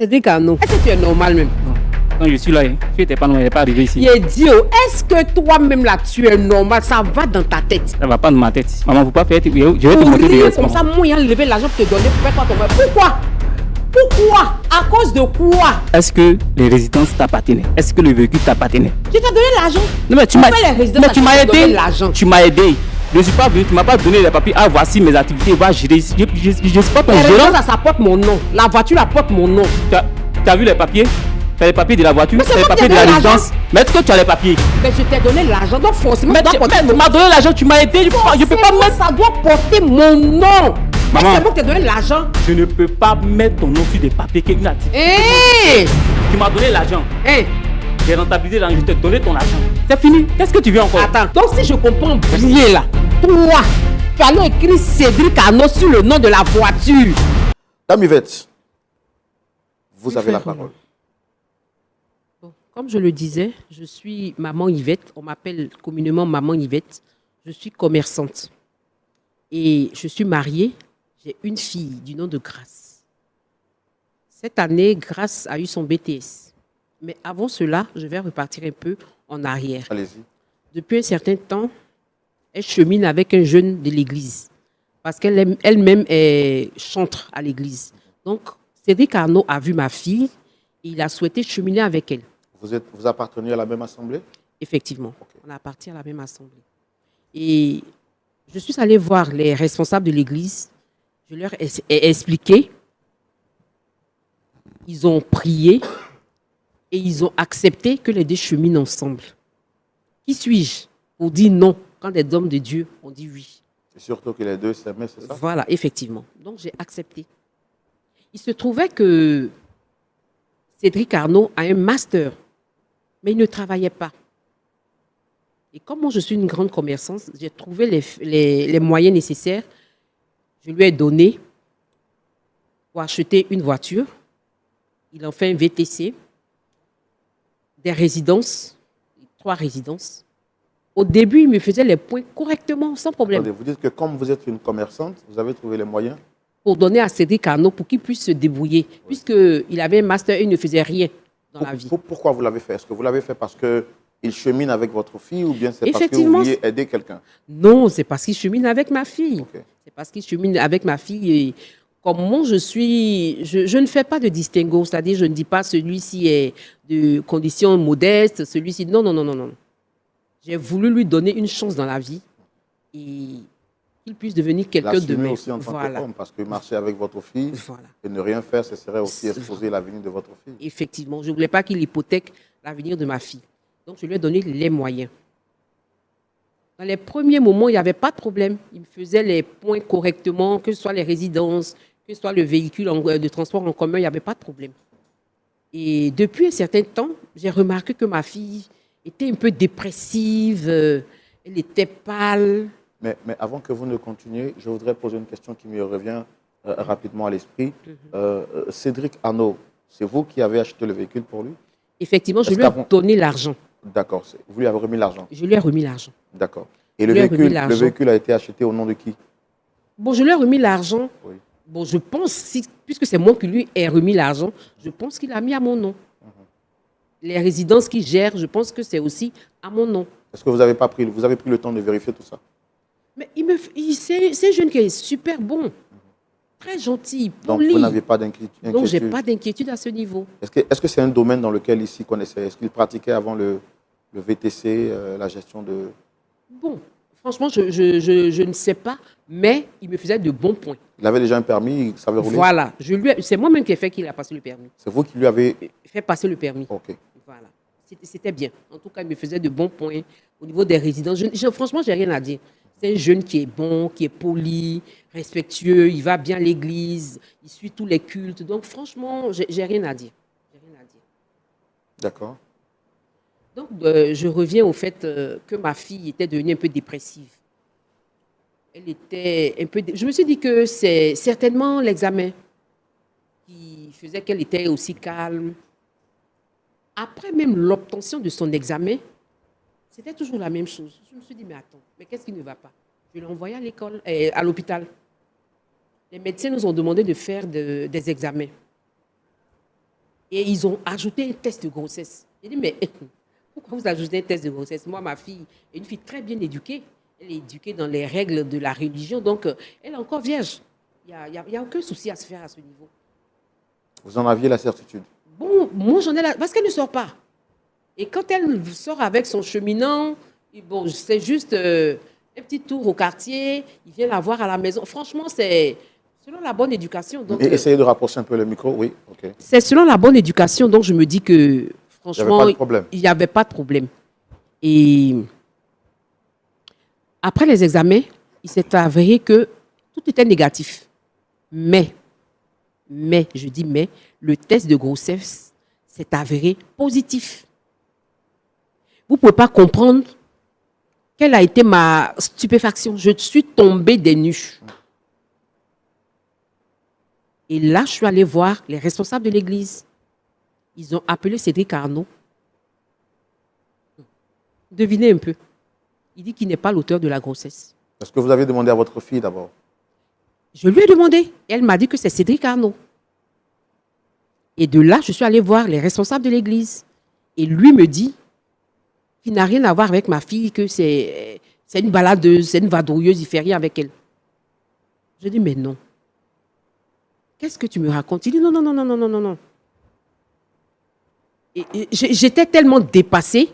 Cédric Arnaud, est-ce que tu es normal même? Non. Quand je suis là, tu n'étais pas normal, elle n'est pas arrivée ici. Idiot, est-ce que toi-même là, tu es normal? Ça va dans ta tête? Ça ne va pas dans ma tête. Maman, vous ne pouvez pas faire. Je vais te Pour montrer des rire comme ça, moi, il a levé l'argent pour te donner pour faire quoi ton mère? Pourquoi? À cause de quoi? Est-ce que les résidences t'appartenaient? Est-ce que le véhicule t'appartenait? Je t'ai donné l'argent. Non, mais tu m'as aidé. L'argent. Tu m'as aidé. Je ne suis pas venu, tu ne m'as pas donné les papiers. Ah, voici mes activités, va gérer. Je ne suis pas ton gérant. Ça porte mon nom. La voiture, la porte mon nom. Tu as vu les papiers? Tu as les papiers de la voiture, tu as les papiers de la résidence. Mais est-ce que tu as les papiers? Mais je t'ai donné l'argent, donc forcément, tu m'as donné l'argent, tu m'as aidé. Je peux pas mettre. Ça doit porter mon nom. Maman, c'est moi qui t'ai donné l'argent. Je ne peux pas mettre ton nom sur des papiers qui est une activité. Tu m'as donné l'argent. J'ai rentabilisé l'argent, je t'ai donné ton argent. C'est fini. Qu'est-ce que tu veux encore? Attends, donc si je comprends bien là, toi, tu allais écrire Cédric Arnaud sur le nom de la voiture. Dame Yvette, vous avez la parole. Bon, comme je le disais, je suis maman Yvette. On m'appelle communément maman Yvette. Je suis commerçante. Et je suis mariée. J'ai une fille du nom de Grâce. Cette année, Grâce a eu son BTS. Mais avant cela, je vais repartir un peu en arrière. Allez-y. Depuis un certain temps, elle chemine avec un jeune de l'église. Parce qu'elle-même est chantre à l'église. Donc, Cédric Arnaud a vu ma fille et il a souhaité cheminer avec elle. Vous appartenez à la même assemblée? Effectivement, okay. On appartient à la même assemblée. Et je suis allée voir les responsables de l'église. Je leur ai expliqué. Ils ont prié et ils ont accepté que les deux cheminent ensemble. Qui suis-je pour dire non quand des hommes de Dieu ont dit oui? Et surtout que les deux s'aimaient, c'est ça? Voilà, effectivement. Donc j'ai accepté. Il se trouvait que Cédric Arnaud a un master, mais il ne travaillait pas. Et comme moi je suis une grande commerçante, j'ai trouvé les moyens nécessaires. Je lui ai donné pour acheter une voiture. Il en fait un VTC, des résidences, 3 résidences. Au début, il me faisait les points correctement, sans problème. Attendez, vous dites que comme vous êtes une commerçante, vous avez trouvé les moyens? Pour donner à Cédric Arnaud pour qu'il puisse se débrouiller. Oui. Puisqu'il avait un master et il ne faisait rien dans la vie. Pourquoi vous l'avez fait? Est-ce que vous l'avez fait parce qu'il chemine avec votre fille ou bien c'est parce que vous vouliez aider quelqu'un? Non, c'est parce qu'il chemine avec ma fille. Okay. C'est parce qu'il chemine avec ma fille. Et comme moi, je ne fais pas de distinguo. C'est-à-dire, je ne dis pas celui-ci est de conditions modestes, celui-ci... Non, non, non, non, non. J'ai voulu lui donner une chance dans la vie et qu'il puisse devenir quelqu'un de meilleur. Aussi en tant qu'homme, parce que marcher avec votre fille et ne rien faire, ce serait aussi exposer l'avenir de votre fille. Effectivement, je ne voulais pas qu'il hypothèque l'avenir de ma fille. Donc, je lui ai donné les moyens. Dans les premiers moments, il n'y avait pas de problème. Il me faisait les points correctement, que ce soit les résidences, que ce soit le véhicule de transport en commun, il n'y avait pas de problème. Et depuis un certain temps, j'ai remarqué que ma fille était un peu dépressive, elle était pâle. Mais avant que vous ne continuiez, je voudrais poser une question qui me revient rapidement à l'esprit. Cédric Arnaud, c'est vous qui avez acheté le véhicule pour lui? Effectivement, je lui ai donné l'argent. D'accord, vous lui avez remis l'argent? Je lui ai remis l'argent. D'accord. Et le véhicule a été acheté au nom de qui? Bon, je lui ai remis l'argent. Oui. Bon, je pense, puisque c'est moi qui lui ai remis l'argent, je pense qu'il a mis à mon nom. Les résidences qu'il gère, je pense que c'est aussi à mon nom. Est-ce que vous avez pris le temps de vérifier tout ça? Mais c'est un jeune qui est super bon, très gentil, poli. Donc vous n'avez pas d'inquiétude? Non, je n'ai pas d'inquiétude à ce niveau. Est-ce que c'est un domaine dans lequel il s'y connaissait? Est-ce qu'il pratiquait avant le VTC, la gestion de... Bon, franchement, je ne sais pas, mais il me faisait de bons points. Il avait déjà un permis, il savait rouler? Voilà, c'est moi-même qui ai fait qu'il a passé le permis. C'est vous qui lui avez... fait passer le permis. Ok. Voilà. C'était bien. En tout cas, il me faisait de bons points au niveau des résidences. Franchement, je n'ai rien à dire. C'est un jeune qui est bon, qui est poli, respectueux, il va bien à l'église, il suit tous les cultes. Donc, franchement, je n'ai rien à dire. D'accord. Donc, je reviens au fait que ma fille était devenue un peu dépressive. Elle était un peu... Je me suis dit que c'est certainement l'examen qui faisait qu'elle était aussi calme. Après même l'obtention de son examen, c'était toujours la même chose. Je me suis dit, mais attends, mais qu'est-ce qui ne va pas? Je l'ai envoyée à l'école, à l'hôpital. Les médecins nous ont demandé de faire des examens. Et ils ont ajouté un test de grossesse. J'ai dit, mais pourquoi vous ajoutez un test de grossesse? Moi, ma fille est une fille très bien éduquée. Elle est éduquée dans les règles de la religion, donc elle est encore vierge. Il n'y a aucun souci à se faire à ce niveau. Vous en aviez la certitude? Bon, moi, j'en ai la... Parce qu'elle ne sort pas. Et quand elle sort avec son cheminant, bon, c'est juste un petit tour au quartier, il vient la voir à la maison. Franchement, c'est selon la bonne éducation. Donc, essayez de rapprocher un peu le micro, oui. Okay. C'est selon la bonne éducation, donc je me dis que, franchement, il n'y avait pas de problème. Et après les examens, il s'est avéré que tout était négatif. Mais, je dis mais, le test de grossesse s'est avéré positif. Vous ne pouvez pas comprendre quelle a été ma stupéfaction. Je suis tombée des nues. Et là, je suis allée voir les responsables de l'église. Ils ont appelé Cédric Arnaud. Devinez un peu. Il dit qu'il n'est pas l'auteur de la grossesse. Est-ce que vous avez demandé à votre fille d'abord? Je lui ai demandé. Elle m'a dit que c'est Cédric Arnaud. Et de là, je suis allée voir les responsables de l'église. Et lui me dit qu'il n'a rien à voir avec ma fille, que c'est une baladeuse, c'est une vadrouilleuse, il ne fait rien avec elle. Je dis, mais non. Qu'est-ce que tu me racontes? Il dit, non. Et j'étais tellement dépassée,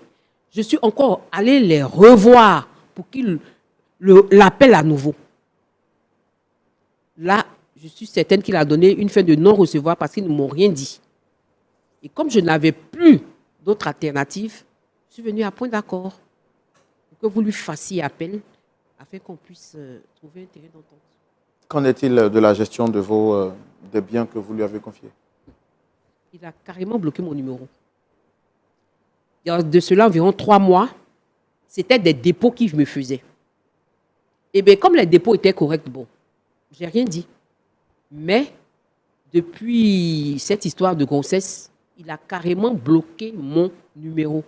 je suis encore allée les revoir pour qu'ils l'appellent à nouveau. Là, je suis certaine qu'il a donné une fin de non-recevoir parce qu'ils ne m'ont rien dit. Et comme je n'avais plus d'autre alternative, je suis venue à point d'accord pour que vous lui fassiez appel afin qu'on puisse trouver un terrain d'entente. Qu'en est-il de la gestion de des biens que vous lui avez confiés? Il a carrément bloqué mon numéro. Il y a de cela environ 3 mois, c'était des dépôts qu'il me faisait. Et bien, comme les dépôts étaient corrects, bon, je n'ai rien dit. Mais, depuis cette histoire de grossesse, il a carrément bloqué mon numéro.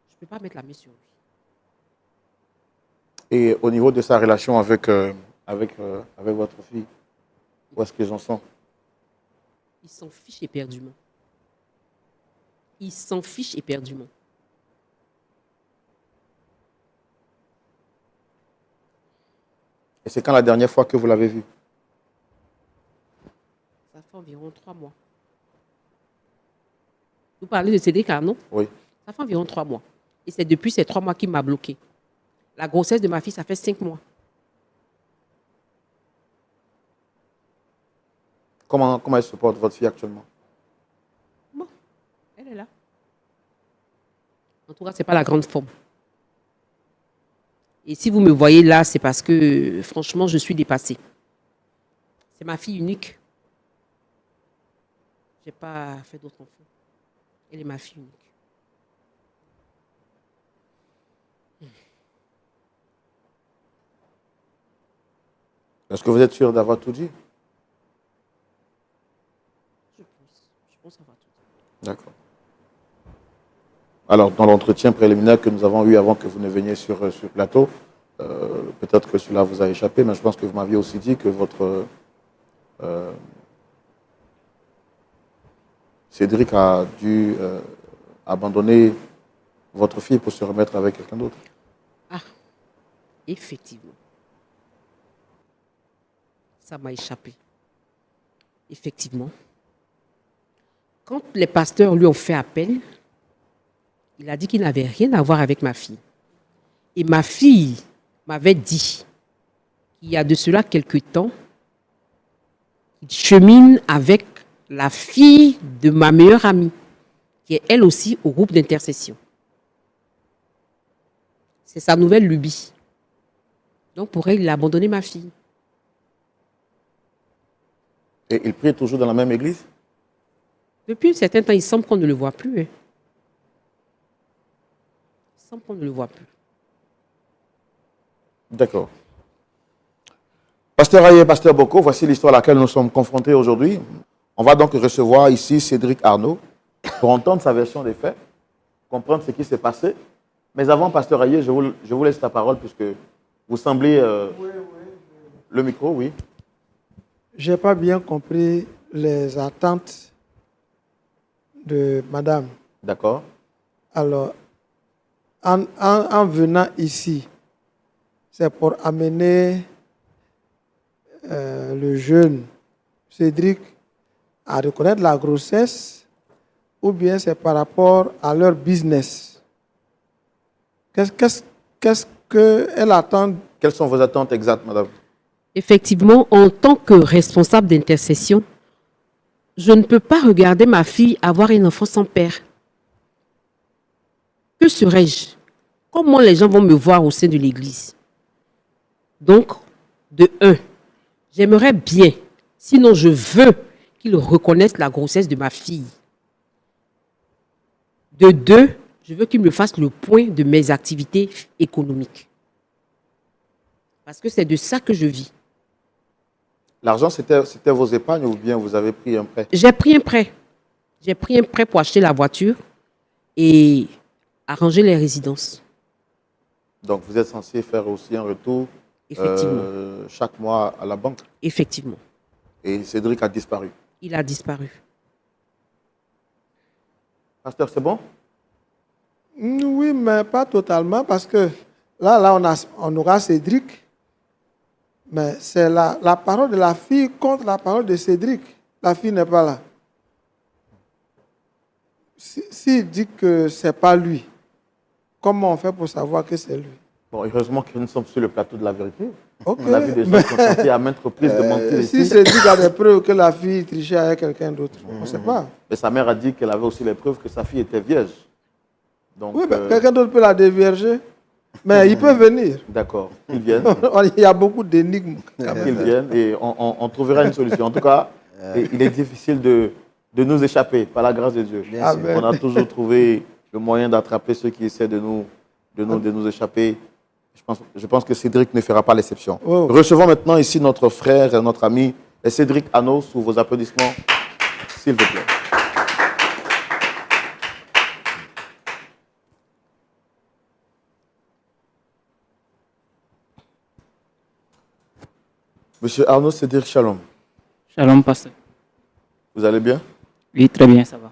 Je ne peux pas mettre la main sur lui. Et au niveau de sa relation avec votre fille, où est-ce qu'ils en sont? Il s'en fiche éperdument. Il s'en fiche éperdument. Et c'est quand la dernière fois que vous l'avez vu? Ça fait environ 3 mois. Vous parlez de Cédric Arnaud? Oui. Ça fait environ 3 mois. Et c'est depuis ces 3 mois qu'il m'a bloqué. La grossesse de ma fille, ça fait 5 mois. Comment elle se porte, votre fille, actuellement? Bon, elle est là. En tout cas, ce n'est pas la grande forme. Et si vous me voyez là, c'est parce que, franchement, je suis dépassée. C'est ma fille unique. Je n'ai pas fait d'autres enfants. Elle est ma fille unique. Est-ce que vous êtes sûr d'avoir tout dit? Je pense avoir tout dit. D'accord. Alors, dans l'entretien préliminaire que nous avons eu avant que vous ne veniez sur plateau, peut-être que cela vous a échappé, mais je pense que vous m'aviez aussi dit que votre Cédric a dû abandonner votre fille pour se remettre avec quelqu'un d'autre. Ah, effectivement. Ça m'a échappé. Effectivement. Quand les pasteurs lui ont fait appel, il a dit qu'il n'avait rien à voir avec ma fille. Et ma fille m'avait dit qu'il y a de cela quelque temps, il chemine avec la fille de ma meilleure amie, qui est elle aussi au groupe d'intercession. C'est sa nouvelle lubie. Donc pour elle, il a abandonné ma fille. Et il prie toujours dans la même église? Depuis un certain temps, il semble qu'on ne le voit plus. Il semble qu'on ne le voit plus. D'accord. Pasteur Aye, Pasteur Boko, voici l'histoire à laquelle nous sommes confrontés aujourd'hui. On va donc recevoir ici Cédric Arnaud pour entendre sa version des faits, comprendre ce qui s'est passé. Mais avant, Pasteur Aye, je vous laisse la parole puisque vous semblez... Le micro, oui. Je n'ai pas bien compris les attentes de madame. D'accord. Alors, en venant ici, c'est pour amener le jeune Cédric à reconnaître la grossesse ou bien c'est par rapport à leur business? Qu'est-ce qu'elle attend? Quelles sont vos attentes exactes, madame? Effectivement, en tant que responsable d'intercession, je ne peux pas regarder ma fille avoir un enfant sans père. Que serais-je? Comment les gens vont me voir au sein de l'Église? Donc, de un, j'aimerais bien, sinon je veux qu'ils reconnaissent la grossesse de ma fille. De deux, je veux qu'ils me fassent le point de mes activités économiques. Parce que c'est de ça que je vis. L'argent, c'était vos épargnes ou bien vous avez pris un prêt? J'ai pris un prêt. J'ai pris un prêt pour acheter la voiture et arranger les résidences. Donc, vous êtes censé faire aussi un retour chaque mois à la banque? Effectivement. Et Cédric a disparu? Il a disparu. Pasteur, c'est bon? Oui, mais pas totalement parce que là on aura Cédric. Mais c'est la parole de la fille contre la parole de Cédric. La fille n'est pas là. S'il dit que ce n'est pas lui, comment on fait pour savoir que c'est lui? Bon, heureusement que nous sommes sur le plateau de la vérité. Okay. On a vu des gens qui ont tenté à maintes reprises de mentir ici. Si Cédric a des preuves que la fille trichait avec quelqu'un d'autre, on ne sait pas. Mais sa mère a dit qu'elle avait aussi les preuves que sa fille était vierge. Donc, oui, mais quelqu'un d'autre peut la dévierger. Mais il peut venir. D'accord, qu'il vienne. Il y a beaucoup d'énigmes. Qu'il vienne et on trouvera une solution. En tout cas, il est difficile de nous échapper, par la grâce de Dieu. On a toujours trouvé le moyen d'attraper ceux qui essaient de nous échapper. Je pense que Cédric ne fera pas l'exception. Oh. Recevons maintenant ici notre frère et notre ami, Cédric Arnaud, sous vos applaudissements, s'il vous plaît. Monsieur Arnaud Cédric, shalom. Shalom, pasteur. Vous allez bien? Oui, très bien, ça va.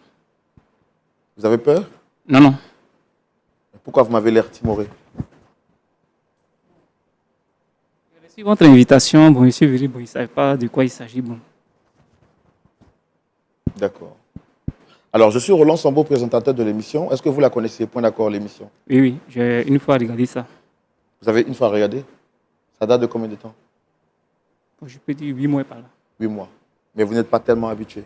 Vous avez peur? Non, non. Pourquoi vous m'avez l'air timoré? J'ai reçu votre invitation. Bon, je suis venu, bon, il ne savait pas de quoi il s'agit. Bon. D'accord. Alors, je suis Roland Sambo, présentateur de l'émission. Est-ce que vous la connaissez, Point d'accord, l'émission? Oui, oui, j'ai une fois regardé ça. Vous avez une fois regardé? Ça date de combien de temps? Bon, je peux dire 8 mois par là. 8 mois. Mais vous n'êtes pas tellement habitué.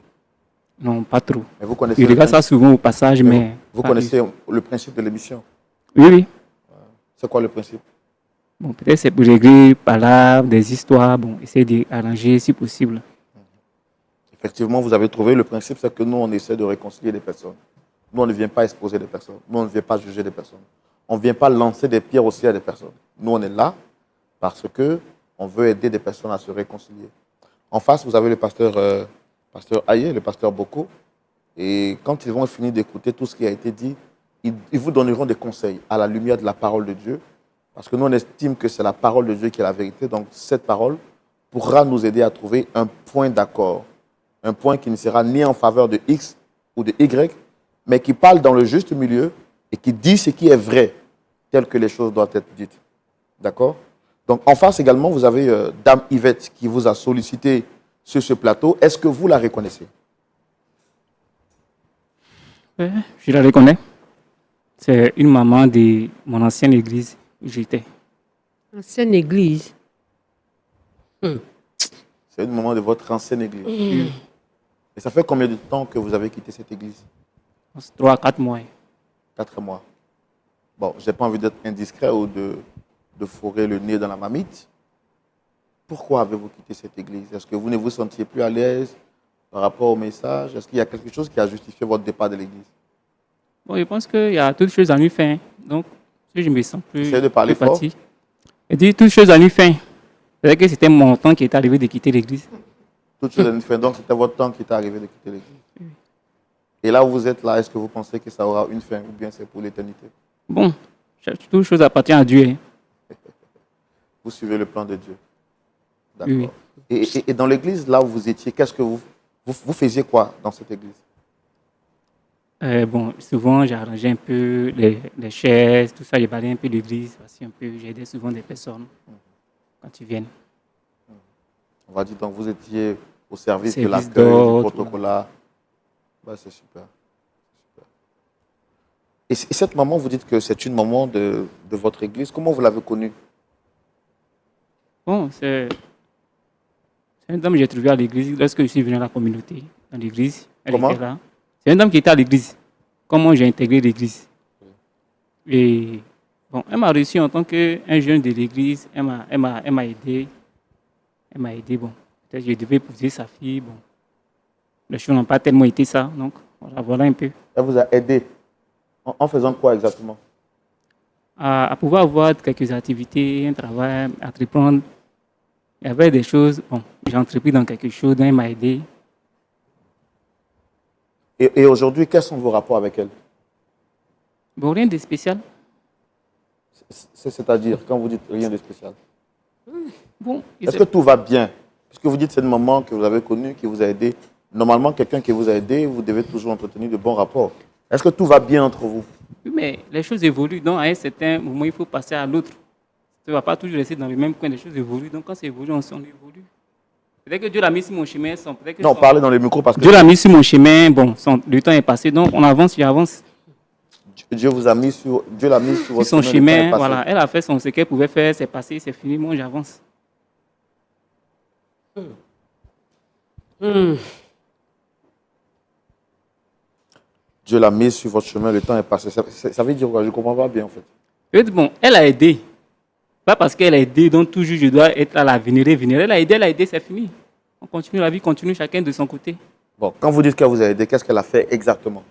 Non, pas trop. Mais vous connaissez Je regarde ça souvent au passage, mais... Vous connaissez le principe de l'émission? Oui, oui. C'est quoi le principe? Bon, peut-être c'est pour régler par là des histoires, bon, essayer d'arranger si possible. Effectivement, vous avez trouvé le principe, c'est que nous, on essaie de réconcilier les personnes. Nous, on ne vient pas exposer les personnes. Nous, on ne vient pas juger les personnes. On ne vient pas lancer des pierres aussi à des personnes. Nous, on est là parce qu'on veut aider des personnes à se réconcilier. En face, vous avez le pasteur Aye, le pasteur Boko. Et quand ils vont finir d'écouter tout ce qui a été dit, ils vous donneront des conseils à la lumière de la parole de Dieu. Parce que nous, on estime que c'est la parole de Dieu qui est la vérité. Donc, cette parole pourra nous aider à trouver un point d'accord. Un point qui ne sera ni en faveur de X ou de Y, mais qui parle dans le juste milieu et qui dit ce qui est vrai, tel que les choses doivent être dites. D'accord? Donc, en face également, vous avez Dame Yvette qui vous a sollicité sur ce plateau. Est-ce que vous la reconnaissez? Oui, je la reconnais. C'est une maman de mon ancienne église où j'étais. Ancienne église? C'est une maman de votre ancienne église. Et ça fait combien de temps que vous avez quitté cette église? 3 à 4 mois. 4 mois. Bon, je n'ai pas envie d'être indiscret ou de fourrer le nez dans la marmite. Pourquoi avez-vous quitté cette église? Est-ce que vous ne vous sentiez plus à l'aise par rapport au message? Est-ce qu'il y a quelque chose qui a justifié votre départ de l'église? Bon, je pense qu'il y a toutes choses à lui faire. Donc, si je me sens plus... Essayez de parler fort. Je dis toutes choses à lui faire. C'est vrai que c'était mon temps qui est arrivé de quitter l'église. Toutes choses à lui faire. Donc, c'était votre temps qui est arrivé de quitter l'église. Et là où vous êtes là, est-ce que vous pensez que ça aura une fin ou bien c'est pour l'éternité? Bon, toute chose appartient à Dieu. Vous suivez le plan de Dieu. D'accord. Oui. Et dans l'église, là où vous étiez, qu'est-ce que vous faisiez quoi dans cette église? Bon, souvent, j'arrangeais un peu les chaises, tout ça. J'ai balayé un peu l'église, parce un peu, j'aidais souvent des personnes quand ils viennent. On va dire donc vous étiez au service de Service l'accueil, du d'ordre, protocole. Bah, c'est super. Et cette maman, vous dites que c'est une maman de votre église. Comment vous l'avez connue? Bon, c'est une dame que j'ai trouvée à l'église lorsque je suis venu à la communauté, dans l'église. Elle Comment? était là. C'est une dame qui était à l'église. Comment j'ai intégré l'église. Et bon, elle m'a reçu en tant qu'un jeune de l'église. Elle m'a aidé. Elle m'a aidé. Bon, peut-être que je devais épouser sa fille. Bon, les choses n'ont pas tellement été ça. Donc, voilà un peu. Elle vous a aidé en faisant quoi exactement? À pouvoir avoir quelques activités, un travail, entreprendre. Il y avait des choses. Bon, j'ai entrepris dans quelque chose. Donc, elle m'a aidé. Et aujourd'hui, quels sont vos rapports avec elle? Bon, rien de spécial. C'est-à-dire, quand vous dites rien de spécial? Bon, Est-ce que tout va bien? Puisque vous dites que c'est une maman que vous avez connue, qui vous a aidé. Normalement, quelqu'un qui vous a aidé, vous devez toujours entretenir de bons rapports. Est-ce que tout va bien entre vous? Oui, mais les choses évoluent. Donc, à un certain moment, il faut passer à l'autre. Tu ne vas pas toujours rester dans le même coin. Les choses évoluent. Donc, quand ça évolue, on évolue. Peut-être que Dieu l'a mis sur mon chemin. Non, parlez dans les micros parce que Dieu l'a mis sur mon chemin. Bon, le temps est passé. Donc, on avance, j'avance. Dieu l'a mis sur votre Son chemin. chemin, voilà. Elle a fait ce qu'elle pouvait faire. C'est passé, c'est fini. Moi, j'avance. Dieu l'a mis sur votre chemin, le temps est passé. Ça veut dire quoi? Je ne comprends pas bien en fait. Bon, elle a aidé. Pas parce qu'elle a aidé, donc toujours je dois être à la vénérer. Elle a aidé, c'est fini. On continue, la vie continue, chacun de son côté. Bon, quand vous dites qu'elle vous a aidé, qu'est-ce qu'elle a fait exactement?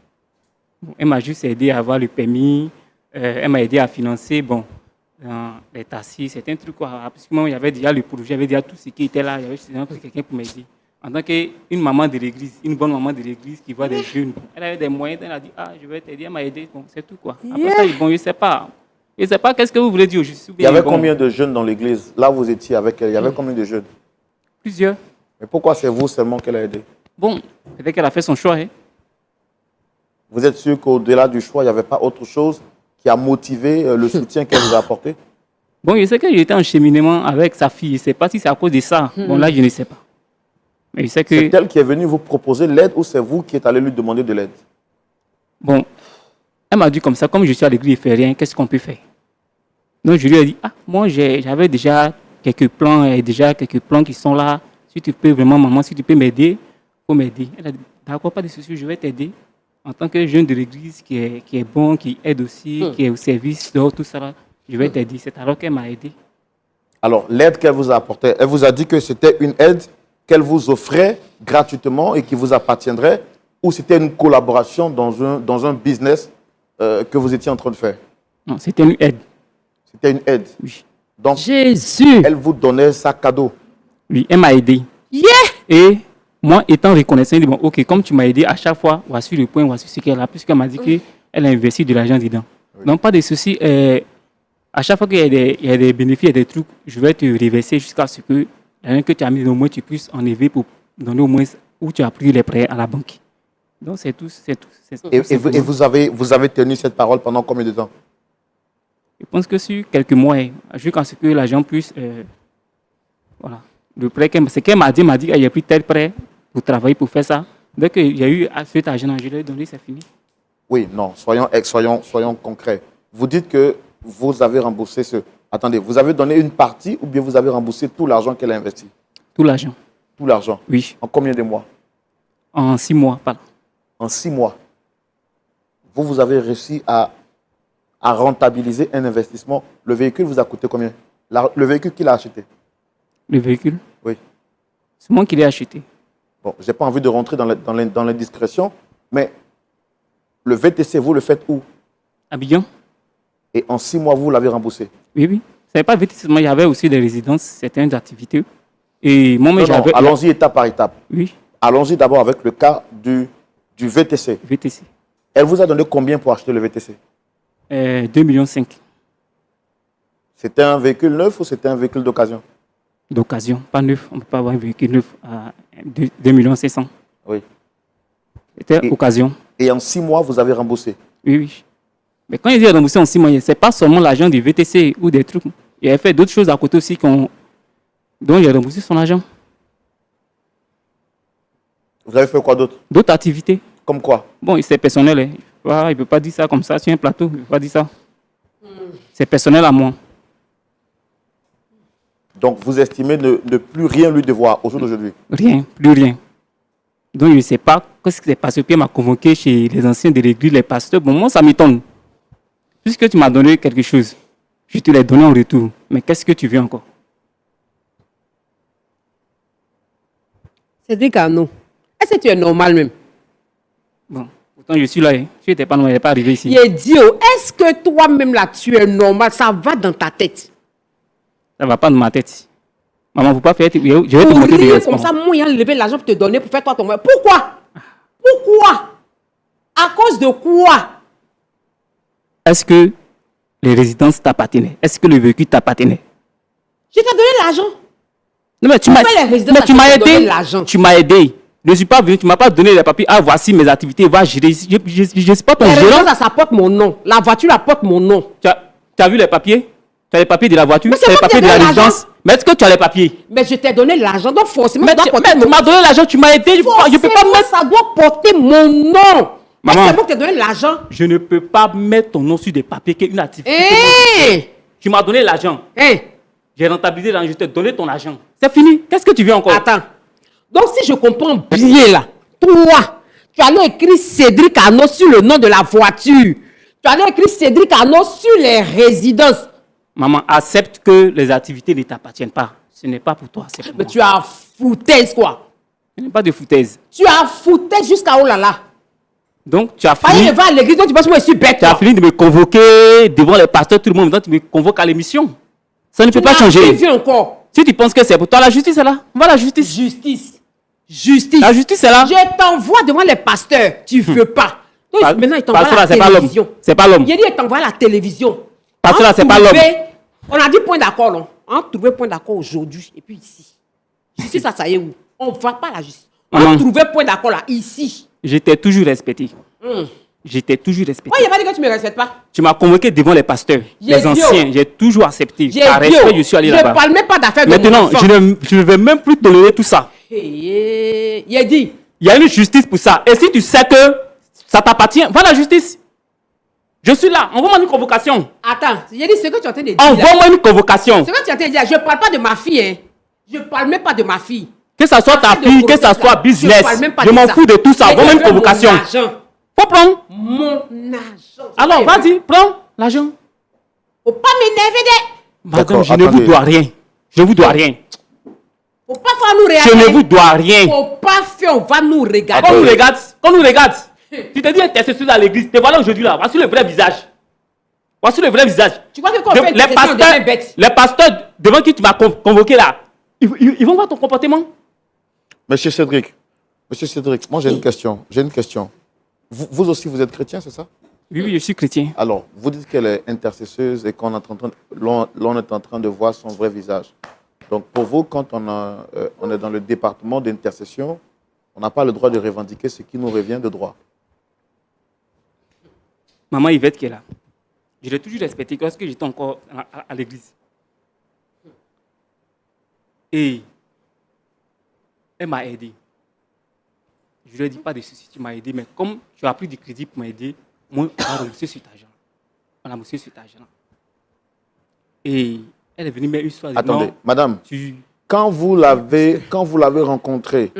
Bon, elle m'a juste aidé à avoir le permis. Elle m'a aidé à financer les taxis. C'était un truc quoi. Parce que moi, il y avait déjà le projet, il y avait déjà tout ce qui était là. Il y avait quelqu'un pour m'aider. En tant qu'une maman de l'église, une bonne maman de l'église qui voit des jeunes, elle avait des moyens, elle a dit, je vais t'aider, elle m'a aidé, bon, c'est tout quoi. Après ça, bon, je ne sais pas. Je ne sais pas qu'est-ce que vous voulez dire juste. Il y avait combien de jeunes dans l'église? Là, vous étiez avec elle, il y avait combien de jeunes? Plusieurs. Mais pourquoi c'est vous seulement qu'elle a aidé? Bon, peut-être qu'elle a fait son choix. Hein. Vous êtes sûr qu'au-delà du choix, il n'y avait pas autre chose qui a motivé le soutien qu'elle vous a apporté? Bon, je sais que j'étais en cheminement avec sa fille. Je ne sais pas si c'est à cause de ça. Bon, là, je ne sais pas. Mais je sais que... C'est elle qui est venue vous proposer l'aide ou c'est vous qui êtes allé lui demander de l'aide? Bon, elle m'a dit comme ça, comme je suis à l'église, je ne fais rien, qu'est-ce qu'on peut faire? Donc, je lui ai dit, moi, j'avais déjà quelques plans qui sont là. Si tu peux vraiment, maman, si tu peux m'aider, il faut m'aider. Elle a dit, d'accord, pas de souci, je vais t'aider. En tant que jeune de l'église qui est bon, qui aide aussi, qui est au service, tout ça, là, je vais t'aider. C'est alors qu'elle m'a aidé. Alors, l'aide qu'elle vous a apportée, elle vous a dit que c'était une aide qu'elle vous offrait gratuitement et qui vous appartiendrait, ou c'était une collaboration dans un business que vous étiez en train de faire? Non, c'était une aide. C'était une aide. Oui. Donc, Jésus. elle vous donnait sa cadeau. Oui, elle m'a aidé. Yeah. Et moi, étant reconnaissant, je dis, bon, ok, comme tu m'as aidé, à chaque fois, voici le point, voici ce qu'elle a, puisqu'elle m'a dit qu'elle a investi de l'argent dedans. Oui. Donc, pas de souci. À chaque fois qu'il y a des bénéfices, il y a des trucs, je vais te reverser jusqu'à ce que l'argent que tu as mis, au moins, tu puisses enlever pour donner au moins où tu as pris les prêts à la banque. Donc, c'est tout. Et vous avez tenu cette parole pendant combien de temps? Je pense que sur quelques mois, jusqu'à ce que l'argent puisse... voilà. Le prêt, ce qu'elle m'a dit, qu'il y a pris tel prêt pour travailler, pour faire ça. Dès qu'il y a eu cet argent, je l'ai donné, c'est fini. Oui, non, soyons concrets. Vous dites que vous avez remboursé ce... Attendez, vous avez donné une partie ou bien vous avez remboursé tout l'argent qu'elle a investi? Tout l'argent. Tout l'argent? Oui. En combien de mois? En 6 mois, pardon. En 6 mois. Vous avez réussi à rentabiliser un investissement. Le véhicule vous a coûté combien? Le véhicule qu'il a acheté? Le véhicule? Oui. C'est moi qui l'ai acheté. Bon, je n'ai pas envie de rentrer dans l'indiscrétion, mais le VTC, vous le faites où? Abidjan. Et en 6 mois, vous l'avez remboursé? Oui, oui. Ce n'est pas VTC, il y avait aussi des résidences, certaines activités. Et moi, j'avais... Allons-y étape par étape. Oui. Allons-y d'abord avec le cas du VTC. VTC. Elle vous a donné combien pour acheter le VTC? 2,5 millions. C'était un véhicule neuf ou c'était un véhicule d'occasion? D'occasion, pas neuf. On ne peut pas avoir un véhicule neuf à 2,5 millions. Oui. C'était occasion. Et en 6 mois, vous avez remboursé. Oui, oui. Mais quand il dit rembourser en 6 mois, ce n'est pas seulement l'argent du VTC ou des trucs. Il a fait d'autres choses à côté aussi dont il a remboursé son argent. Vous avez fait quoi d'autre? D'autres activités. Comme quoi? Bon, c'est personnel. Hein. Il ne peut pas dire ça comme ça sur un plateau. Il ne peut pas dire ça. C'est personnel à moi. Donc, vous estimez ne plus rien lui devoir au jour d'aujourd'hui? Rien, plus rien. Donc, je ne sais pas ce qui s'est passé. Pierre m'a convoqué chez les anciens de l'église, les pasteurs. Bon, moi, ça m'étonne. Puisque tu m'as donné quelque chose, je te l'ai donné en retour. Mais qu'est-ce que tu veux encore? Cédric Arnaud, est-ce que tu es normal même? Bon, pourtant, je suis là. Hein. Tu n'étais pas normal, je n'étais pas arrivé ici. Il est idiot. Est-ce que toi-même là, tu es normal? Ça va dans ta tête? Ça ne va pas dans ma tête. Maman, il ne faut pas faire. Je vais te Pour montrer des rire responsables. comme ça, moi, il a levé l'argent pour te donner, pour faire toi ton vrai. Pourquoi? Pourquoi? À cause de quoi? Est-ce que les résidences t'appartenaient? Est-ce que le véhicule t'appartenait? Je t'ai donné l'argent. Non, mais tu m'as Fais les résidences, mais tu m'as ça te donne aidé. l'argent. Tu m'as aidé. Je ne suis pas venu, tu ne m'as pas donné les papiers. Ah, voici mes activités, va gérer. Je ne suis pas ton La gérant. résidence, ça porte mon nom. La voiture, elle porte mon nom. Tu as vu les papiers? Tu as les papiers de la voiture? Mais c'est Tu as les moi qui papiers de ai la donné l'argent. résidence? Mais est-ce que tu as les papiers? Mais je t'ai donné l'argent, donc forcément, Mais ça doit porter tu m'as donné l'argent, tu m'as aidé. Je ne peux pas Forcément, mettre. ça doit porter mon nom. Maman. C'est moi qui t'ai donné l'argent. Je ne peux pas mettre ton nom sur des papiers qui est une activité. Hé! Tu m'as donné l'argent. Hé! J'ai rentabilisé l'argent, je t'ai donné ton argent. C'est fini. Qu'est-ce que tu veux encore? Attends. Donc, si je comprends bien là, toi, tu allais écrire Cédric Arnaud sur le nom de la voiture. Tu allais écrire Cédric Arnaud sur les résidences. Maman, accepte que les activités ne t'appartiennent pas. Ce n'est pas pour toi, c'est pour Mais moi. tu as foutaise, quoi. Ce n'est pas de foutaise. Tu as foutaise jusqu'à oh là là. Donc, tu as Failli fini. me voir à l'église, donc tu penses que moi je suis bête. Tu as quoi. fini de me convoquer devant les pasteurs, tout le monde. Maintenant, tu me convoques à l'émission. Ça ne peut pas Tu n'as changer. rien vu encore. Si tu penses que c'est pour toi, la justice est là. On va à la justice. Justice. Justice. La justice est là. Je t'envoie devant les pasteurs. Tu veux pas. Donc, Pa- maintenant, il t'envoie pasteur, à là, la c'est pas l'homme. télévision. C'est pas l'homme. Il a dit, il t'envoie à la télévision. Pasteur, là, On c'est pas l'homme. trouvait- On a dit point d'accord, non? On a trouvé point d'accord aujourd'hui. Et puis ici. Justice, ça y est où? On ne va pas à la justice. On a Maman. trouvé point d'accord là, ici. Je t'ai toujours respecté. Je t'ai toujours respecté. Moi, il n'a pas dit que tu ne me respectes pas. Tu m'as convoqué devant les pasteurs, J'ai les dit, anciens. oh. J'ai toujours accepté. J'ai Par dit, respect, oh, je suis allé je là-bas. ne parle même pas d'affaires de mon Maintenant, enfant. je ne vais même plus tolérer tout ça. Il a dit, Il y a une justice pour ça. Et si tu sais que ça t'appartient, va à la justice. Je suis là. Envoie-moi une convocation. attends, il a dit ce que tu es en train de dire. là. Envoie-moi une convocation. Ce que tu es en train de dire, je ne parle pas de ma fille. Hein. Je ne parle même pas de ma fille. Que ça soit ta Affaire de fille, que ça grossesse, soit là. business. Je parle même pas Je de m'en ça. fous de tout ça. Et Envoie-moi je une veux convocation. Mon argent. Faut prendre. Mon argent. Alors, vas-y, prends l'argent. Faut pas m'énerver. Madame, D'accord, je ne vous attendez. dois rien. Je ne vous dois rien. Faut pas faire nous Je regarder. ne vous dois rien. Faut pas faire, on va nous regarder. Qu'on nous regarde. Qu'on nous regarde. Tu te dis intercession à l'église. Te voilà aujourd'hui là. Voici le vrai visage. Voici le vrai visage. Tu crois que quand on fait une Les intercession, on devient pasteurs, bête? les pasteurs devant qui tu vas convoquer là, ils vont voir ton comportement. Monsieur Cédric, moi j'ai une question. J'ai une question. Vous aussi, vous êtes chrétien, c'est ça? Oui, oui, je suis chrétien. Alors, vous dites qu'elle est intercesseuse et qu'on est l'on est en train de voir son vrai visage. Donc, pour vous, quand on est dans le département d'intercession, on n'a pas le droit de revendiquer ce qui nous revient de droit. Maman Yvette qui est là. Je l'ai toujours respecté lorsque j'étais encore à l'église. Et elle m'a aidé. Je ne lui ai dit pas de soucis, tu m'as aidé, mais comme tu as pris du crédit pour m'aider, moi, on a remboursé sur ta argent. On a remboursé sur ta argent. Et elle est venue mettre une soirée. Attendez, madame, Tu... quand vous l'avez rencontré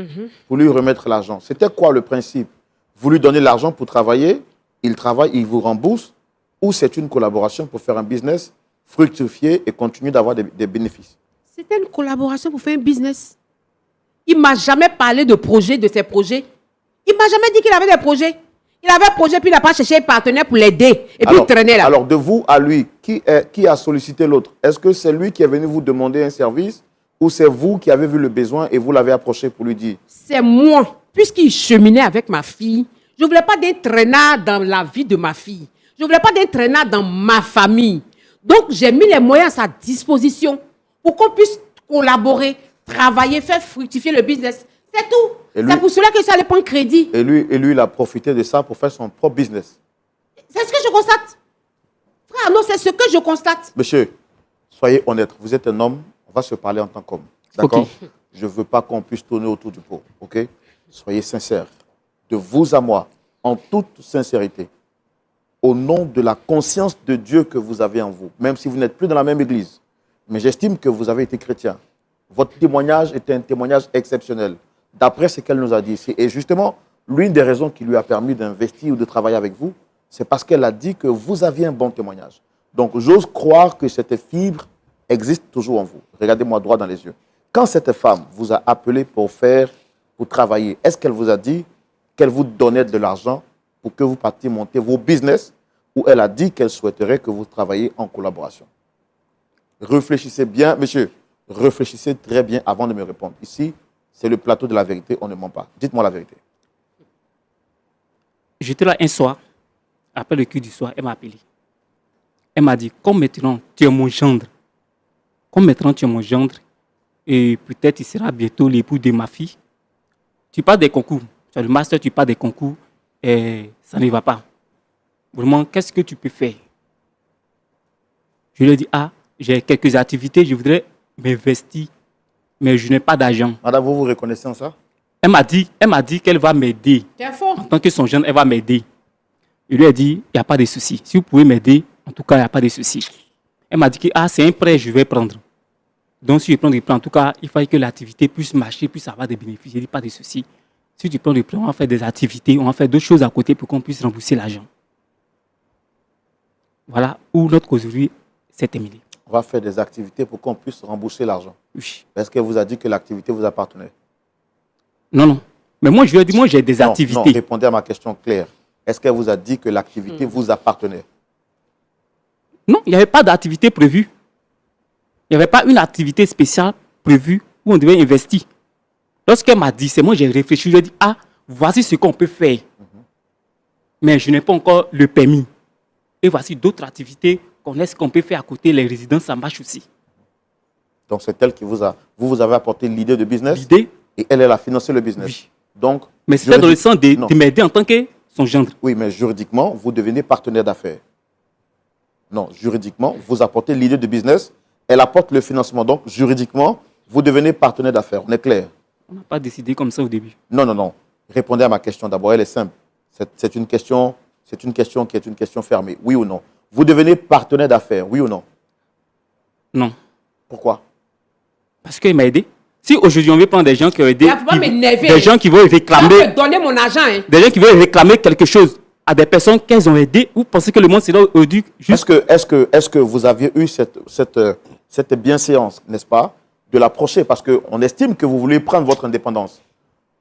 pour lui remettre l'argent, c'était quoi le principe? Vous lui donnez l'argent pour travailler, il travaille, il vous rembourse, ou c'est une collaboration pour faire un business, fructifier et continuer d'avoir des bénéfices? C'était une collaboration pour faire un business. Il ne m'a jamais parlé de projet, de ses projets. Il ne m'a jamais dit qu'il avait des projets. Il avait un projet, puis il n'a pas cherché un partenaire pour l'aider. Et puis il traînait là. Alors, de vous à lui, qui a sollicité l'autre? Est-ce que c'est lui qui est venu vous demander un service ou c'est vous qui avez vu le besoin et vous l'avez approché pour lui dire? C'est moi. Puisqu'il cheminait avec ma fille, je ne voulais pas d'un traînard dans la vie de ma fille. Je ne voulais pas d'un traînard dans ma famille. Donc, j'ai mis les moyens à sa disposition pour qu'on puisse collaborer, travailler, faire fructifier le business. C'est tout. Et lui- C'est pour cela que ça allait prendre crédit. Et lui, il a profité de ça pour faire son propre business. C'est ce que je constate. Frère, non, c'est ce que je constate. Monsieur, soyez honnête. Vous êtes un homme. On va se parler en tant qu'homme. D'accord? Ok. Je ne veux pas qu'on puisse tourner autour du pot. OK? Soyez sincères. De vous à moi, en toute sincérité. Au nom de la conscience de Dieu que vous avez en vous. Même si vous n'êtes plus dans la même église. Mais j'estime que vous avez été chrétien. Votre témoignage était un témoignage exceptionnel. D'après ce qu'elle nous a dit. Et justement, l'une des raisons qui lui a permis d'investir ou de travailler avec vous, c'est parce qu'elle a dit que vous aviez un bon témoignage. Donc, j'ose croire que cette fibre existe toujours en vous. Regardez-moi droit dans les yeux. Quand cette femme vous a appelé pour travailler, est-ce qu'elle vous a dit qu'elle vous donnait de l'argent pour que vous partiez monter vos business ou elle a dit qu'elle souhaiterait que vous travailliez en collaboration? Réfléchissez bien, monsieur. Réfléchissez très bien avant de me répondre. Ici, c'est le plateau de la vérité, on ne ment pas. Dites-moi la vérité. J'étais là un soir, après le culte du soir, elle m'a appelé. Elle m'a dit, comme maintenant tu es mon gendre, et peut-être il sera bientôt l'époux de ma fille, tu passes des concours, tu as le master, tu passes des concours, et ça ne va pas. Vraiment, qu'est-ce que tu peux faire? Je lui ai dit, j'ai quelques activités, je voudrais m'investir, mais je n'ai pas d'argent. Madame, vous vous reconnaissez en ça? Elle m'a dit qu'elle va m'aider. T'es fort. En tant que son jeune, elle va m'aider. Je lui ai dit, il n'y a pas de souci. Si vous pouvez m'aider, en tout cas, il n'y a pas de souci. Elle m'a dit que c'est un prêt, je vais prendre. Donc, si je prends des prêts, en tout cas, il fallait que l'activité puisse marcher, puisse avoir des bénéfices. J'ai dit, pas de souci. Si tu prends des prêts, on va faire des activités, on va faire d'autres choses à côté pour qu'on puisse rembourser l'argent. Voilà où notre aujourd'hui s'est terminée. On va faire des activités pour qu'on puisse rembourser l'argent. Oui. Est-ce qu'elle vous a dit que l'activité vous appartenait? Non. Mais moi, je lui ai dit, moi, j'ai des Non, activités. répondez à ma question claire. Est-ce qu'elle vous a dit que l'activité vous appartenait? Non, il n'y avait pas d'activité prévue. Il n'y avait pas une activité spéciale prévue où on devait investir. Lorsqu'elle m'a dit, c'est moi j'ai réfléchi, je lui ai dit, voici ce qu'on peut faire. Mais je n'ai pas encore le permis. Et voici d'autres activités qu'on peut faire à côté, les résidences, ça marche aussi. Donc c'est elle qui vous avez apporté l'idée de business L'idée, et elle a financé le business. oui. Donc, Mais c'était dans le sens Non. de m'aider en tant que son gendre. Oui, mais juridiquement, vous devenez partenaire d'affaires. Non, juridiquement, vous apportez l'idée de business, elle apporte le financement. Donc, juridiquement, vous devenez partenaire d'affaires. On est clair? On n'a pas décidé comme ça au début. Non. Répondez à ma question d'abord, elle est simple. C'est une question qui est une question fermée. Oui ou non? Vous devenez partenaire d'affaires, oui ou non? Non. Pourquoi? Parce qu'il m'a aidé. Si aujourd'hui on veut prendre des gens qui ont aidé, Il faut pas m'énerver. des gens qui veulent Tu réclamer, vas me donner mon argent. Hein. des gens qui veulent réclamer quelque chose à des personnes qu'elles ont aidées, ou pensez que le monde serait aujourd'hui juste. Est-ce que vous aviez eu cette bienséance, n'est-ce pas, de l'approcher? Parce qu'on estime que vous voulez prendre votre indépendance.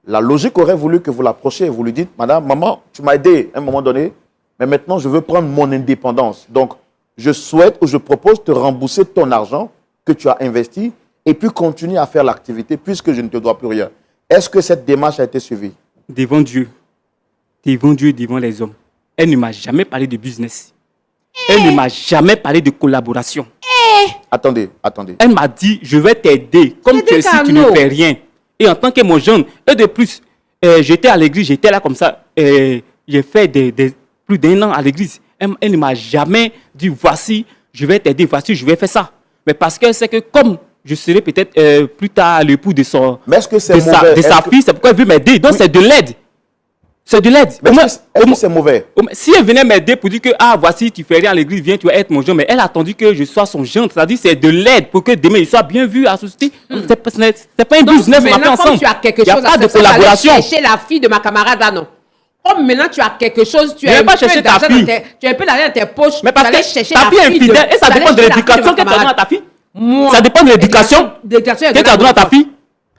La logique aurait voulu que vous l'approchiez. Vous lui dites, madame, maman, tu m'as aidé à un moment donné, mais maintenant je veux prendre mon indépendance. Donc, je souhaite ou je propose de te rembourser ton argent que tu as investi et puis continuer à faire l'activité puisque je ne te dois plus rien. Est-ce que cette démarche a été suivie? Devant Dieu, devant les hommes. Elle ne m'a jamais parlé de business. Elle ne m'a jamais parlé de collaboration. Attendez. Elle m'a dit, je vais t'aider, comme Cédric si tu ne Arnaud. fais rien. Et en tant que mon jeune, et de plus, j'étais à l'église, j'étais là comme ça. J'ai fait plus d'1 an à l'église. Elle ne m'a jamais dit, voici, je vais t'aider, voici, je vais faire ça. Mais parce qu'elle sait que comme je serai peut-être plus tard l'époux de Mais est-ce que c'est sa mauvais? fille, c'est pourquoi elle veut m'aider. Donc c'est de l'aide. C'est de l'aide. Mais est-ce que c'est mauvais? Si elle venait m'aider pour dire que, voici, tu fais rien à l'église, viens, tu vas être mon gendre, mais elle a attendu que je sois son gendre. C'est-à-dire c'est de l'aide pour que demain il soit bien vu à la société. C'est pas un Donc, business, on a fait maintenant, comme ensemble. tu as quelque Il n'y a chose pas à de faire, collaboration. aller chercher la fille de ma camarade là, non. Comme maintenant tu as quelque chose, tu Je as vais un pas peu chercher ta d'argent fille. tu as un peu d'argent dans tes poches. Mais parce tu allais que chercher ta la fille est infidèle et ça tu allais dépend de chercher la l'éducation fille que tu as donnée à ta fille. Moi, Ça dépend de l'éducation l'éducation que tu as donnée à ta fille.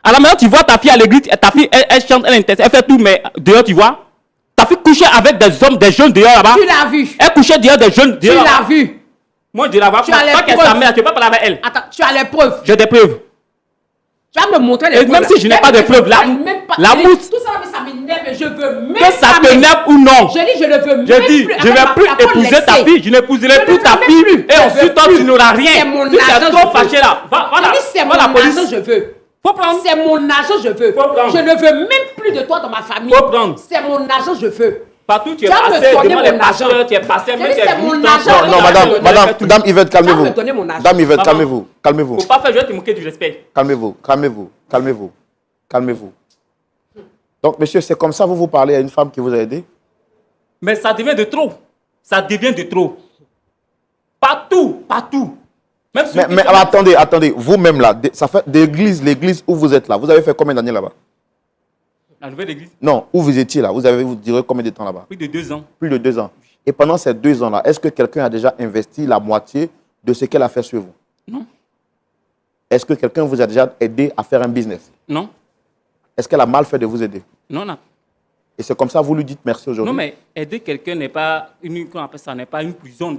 Alors maintenant, tu vois ta fille à l'église, ta fille, elle chante, elle fait tout, mais dehors, tu vois. Ta fille couchait avec des hommes, des jeunes dehors là-bas. Tu l'as vu. Elle couchait dehors des jeunes Tu dehors. l'as vu. Moi, je la vois Tu as les pas qu'elle preuves. sa mère, tu peux pas parler avec elle. Attends, tu as les preuves. J'ai des preuves. Tu vas me montrer les Et preuves. même là. si je n'ai pas de preuves, là, la mousse, Tout ça, mais ça m'énerve, mais je veux même que ça pas. t'énerve ou non. Je dis, je ne veux même Je dis, plus. je ne vais plus épouser ta fille, je n'épouserai plus ta fille, et ensuite toi tu n'auras rien. C'est mon Tu argent, es trop je veux. fâché là. Va Je dis, c'est la mon police. argent, je veux. Faut prendre. C'est mon argent, je veux. Faut prendre. Je ne veux même plus de toi dans ma famille. Faut prendre. C'est mon argent, je veux. Partout, tu es Tu vas me passé donner devant mon les pasteurs, argent. tu es passé, Je même dis, tu es c'est mon venu argent. dans- Non, madame Yvette, calmez-vous. me donner mon argent. Dame Yvette, Maman. calmez-vous. Calmez-vous. Faut pas faire, je vais te moquer du respect. Calmez-vous. Calmez-vous. Calmez-vous. Calmez-vous. Donc, monsieur, c'est comme ça que vous parlez à une femme qui vous a aidé? Mais ça devient de trop. Ça devient de trop. Partout, partout. Même ceux qui Mais sont- attendez, vous-même là, ça fait l'église où vous êtes là, vous avez fait combien d'années là-bas? La nouvelle église, Non, où vous étiez là, vous direz combien de temps là-bas? plus de 2 ans. Plus de 2 ans. Et pendant ces 2 ans-là, est-ce que quelqu'un a déjà investi la moitié de ce qu'elle a fait sur vous? Non. Est-ce que quelqu'un vous a déjà aidé à faire un business? Non. Est-ce qu'elle a mal fait de vous aider? Non, non. Et c'est comme ça que vous lui dites merci aujourd'hui? Non, mais aider quelqu'un n'est pas une, comment on appelle ça, n'est pas une prison,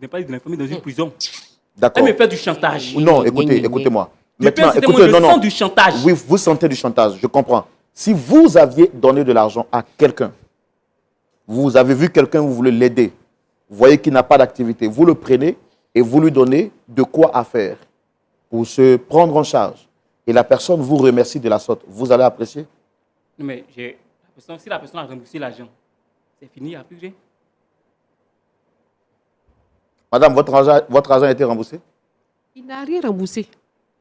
n'est pas de l'infamie dans une prison. D'accord. Elle me fait du chantage. Non, écoutez-moi. Depuis Maintenant, c'était écoutez, moi, je non. sens du chantage. Oui, vous sentez du chantage, je comprends. Si vous aviez donné de l'argent à quelqu'un, vous avez vu quelqu'un, vous voulez l'aider, vous voyez qu'il n'a pas d'activité, vous le prenez et vous lui donnez de quoi à faire pour se prendre en charge. Et la personne vous remercie de la sorte. Vous allez apprécier? Non, mais si la personne a remboursé l'argent, c'est fini, il n'y a plus rien. Madame, votre argent a été remboursé? Il n'a rien remboursé.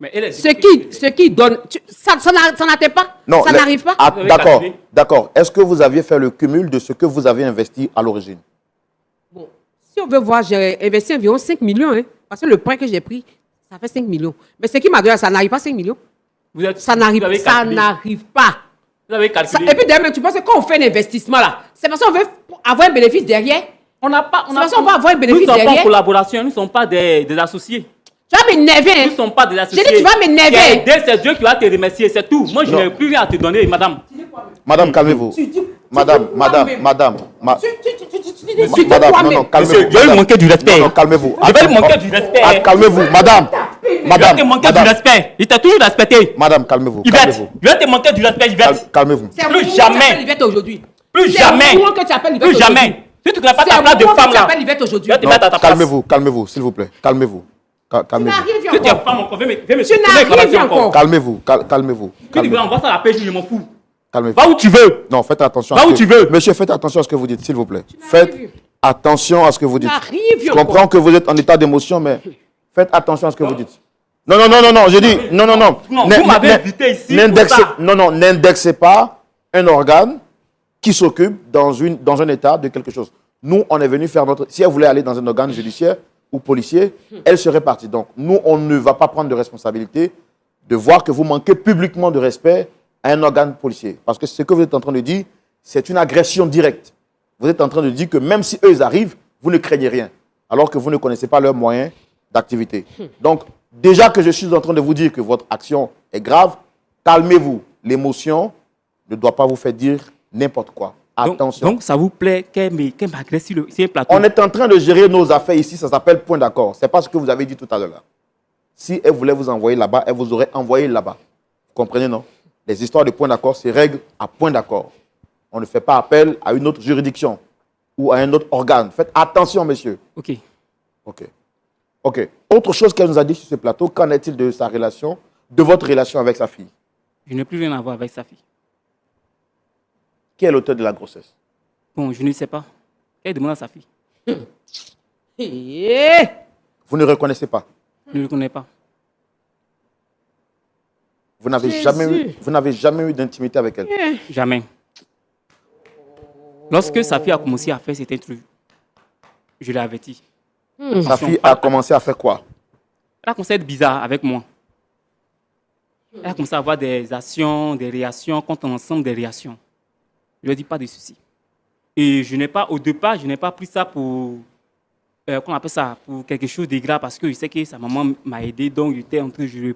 Mais elle est Ce qui donne, ça n'atteint pas. Non. Ça n'arrive pas. Ah, Vous avez d'accord, calculé? d'accord. Est-ce que vous aviez fait le cumul de ce que vous avez investi à l'origine? Bon, si on veut voir, j'ai investi environ 5 millions. Hein, parce que le prêt que j'ai pris, ça fait 5 millions. Mais ce qui m'a donné, ça n'arrive pas à 5 millions. Ça n'arrive pas. Vous avez calculé. Et puis d'ailleurs, tu penses que quand on fait un investissement là, c'est parce qu'on veut avoir un bénéfice derrière. On n'a pas. C'est parce qu'on va avoir un bénéfice Nous ne sommes pas en derrière. collaboration, nous ne sommes pas des associés. Tu vas m'énerver. Nous Hein. ne sommes pas des associés. J'ai dit, tu vas m'énerver. C'est Dieu qui va te remercier, c'est tout. Moi, je Non. n'ai plus rien à te donner, madame. Madame, calmez-vous. Tu dis Madame, quoi madame, même? madame. Tu dis Madame, quoi non, même? non, calmez-vous. Monsieur, je vais lui manquer du respect. Non, non, calmez-vous. Je vais lui manquer du respect. Ah, calmez-vous, madame. Je vais Madame, te manquer du madame, respect. Il t'a toujours respecté. madame, calmez-vous. Yvette, Calmez-vous. je vais te manquer du respect, Yvette. Calmez-vous. C'est Plus moi jamais. qui appelle Yvette aujourd'hui. Plus C'est jamais. moi que tu appelles Yvette Plus aujourd'hui. jamais. Si tu ne connais pas ta C'est place de moi femme qui là, appelle Yvette je aujourd'hui. vais te Non, mettre à ta place. calmez-vous, calmez-vous, s'il vous plaît. Calmez-vous. Tu Calmez-vous. n'as rien vu Si tu es encore. femme encore, viens me Tu n'as rien vu encore. Calmez-vous, calmez-vous. Si tu veux, Calmez-vous. on va ça à la PJ, je m'en fous. Calmez-vous. Va où tu veux. Non, faites attention. Va à ce où que- tu veux. Monsieur, faites attention à ce que vous dites, s'il vous plaît. n'as Faites rien vu. attention à ce que vous dites. n'as rien vu Je encore. comprends que vous êtes en état d'émotion, mais faites attention à ce que vous dites. Non, non, non, non, non, j'ai dit, non, non, non. Non, N'in- vous m'avez n'in- invité ici n'indexez- pour ça. Non, non, n'indexez pas un organe qui s'occupe dans un état de quelque chose. Nous, on est venu faire notre... Si elle voulait aller dans un organe judiciaire ou policier, elle serait partie. Donc, nous, on ne va pas prendre de responsabilité de voir que vous manquez publiquement de respect à un organe policier. Parce que ce que vous êtes en train de dire, c'est une agression directe. Vous êtes en train de dire que même si eux ils arrivent, vous ne craignez rien, alors que vous ne connaissez pas leurs moyens d'activité. Donc, déjà que je suis en train de vous dire que votre action est grave, calmez-vous. L'émotion ne doit pas vous faire dire n'importe quoi. Attention. Donc, ça vous plaît qu'elle m'agresse sur un plateau. On est en train de gérer nos affaires ici, ça s'appelle point d'accord. Ce n'est pas ce que vous avez dit tout à l'heure là. Si elle voulait vous envoyer là-bas, elle vous aurait envoyé là-bas. Vous comprenez, non? Les histoires de point d'accord se règlent à point d'accord. On ne fait pas appel à une autre juridiction ou à un autre organe. Faites attention, messieurs. Ok. Ok. Ok. Autre chose qu'elle nous a dit sur ce plateau, qu'en est-il de sa relation, de votre relation avec sa fille? Je n'ai plus rien à voir avec sa fille. Qui est l'auteur de la grossesse? Bon, je ne sais pas. Elle demande à sa fille. Eh, Vous ne reconnaissez pas. Je ne le connais pas. Vous n'avez jamais eu d'intimité avec elle. Jamais. Lorsque sa fille a commencé à faire cet truc, je l'ai averti. Sa fille a commencé à faire quoi? Elle a commencé à être bizarre avec moi. Elle a commencé à avoir des actions, des réactions, contre l'ensemble des réactions. Je ne lui ai dit pas de soucis. Et au départ, je n'ai pas pris ça pour, qu'on appelle ça, pour quelque chose de grave, parce que je sais que sa maman m'a aidé, donc j'étais en train, je ne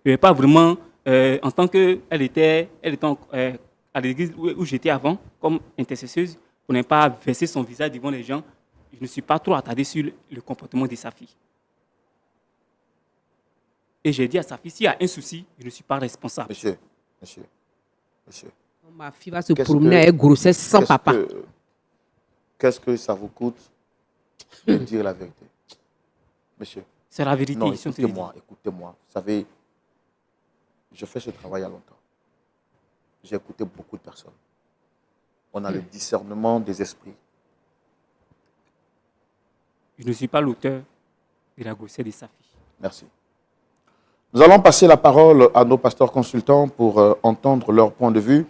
vais pas vraiment, en tant qu'elle était à l'église où j'étais avant, comme intercesseuse, pour ne pas verser son visage devant les gens, je ne suis pas trop attardé sur le comportement de sa fille. Et j'ai dit à sa fille, s'il y a un souci, je ne suis pas responsable. Monsieur. ma fille va se Qu'est-ce promener que- avec grossesse sans papa. Qu'est-ce que ça vous coûte de dire la vérité? Monsieur. C'est la vérité. Non, ici, on te le dit. écoutez-moi. Vous savez, Je fais ce travail à longtemps. J'ai écouté beaucoup de personnes. On a le discernement des esprits. Je ne suis pas l'auteur de la grossesse de sa fille. Merci. Nous allons passer la parole à nos pasteurs consultants pour entendre leur point de vue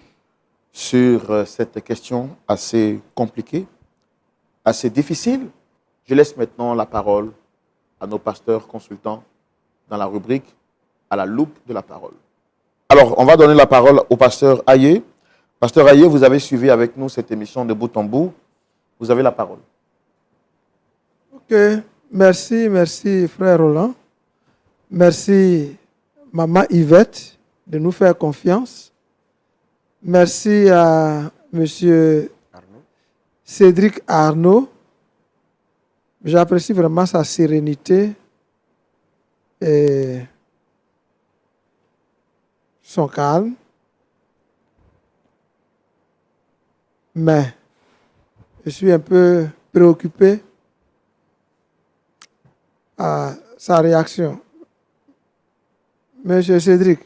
sur cette question assez compliquée, assez difficile. Je laisse maintenant la parole à nos pasteurs consultants dans la rubrique « À la loupe de la parole ». Alors, on va donner la parole au pasteur Aye. Pasteur Aye, vous avez suivi avec nous cette émission de bout en bout. Vous avez la parole. Ok, merci frère Roland. Merci maman Yvette de nous faire confiance. Merci à monsieur Cédric Arnaud. J'apprécie vraiment sa sérénité et son calme. Mais je suis un peu préoccupé à sa réaction. Monsieur Cédric,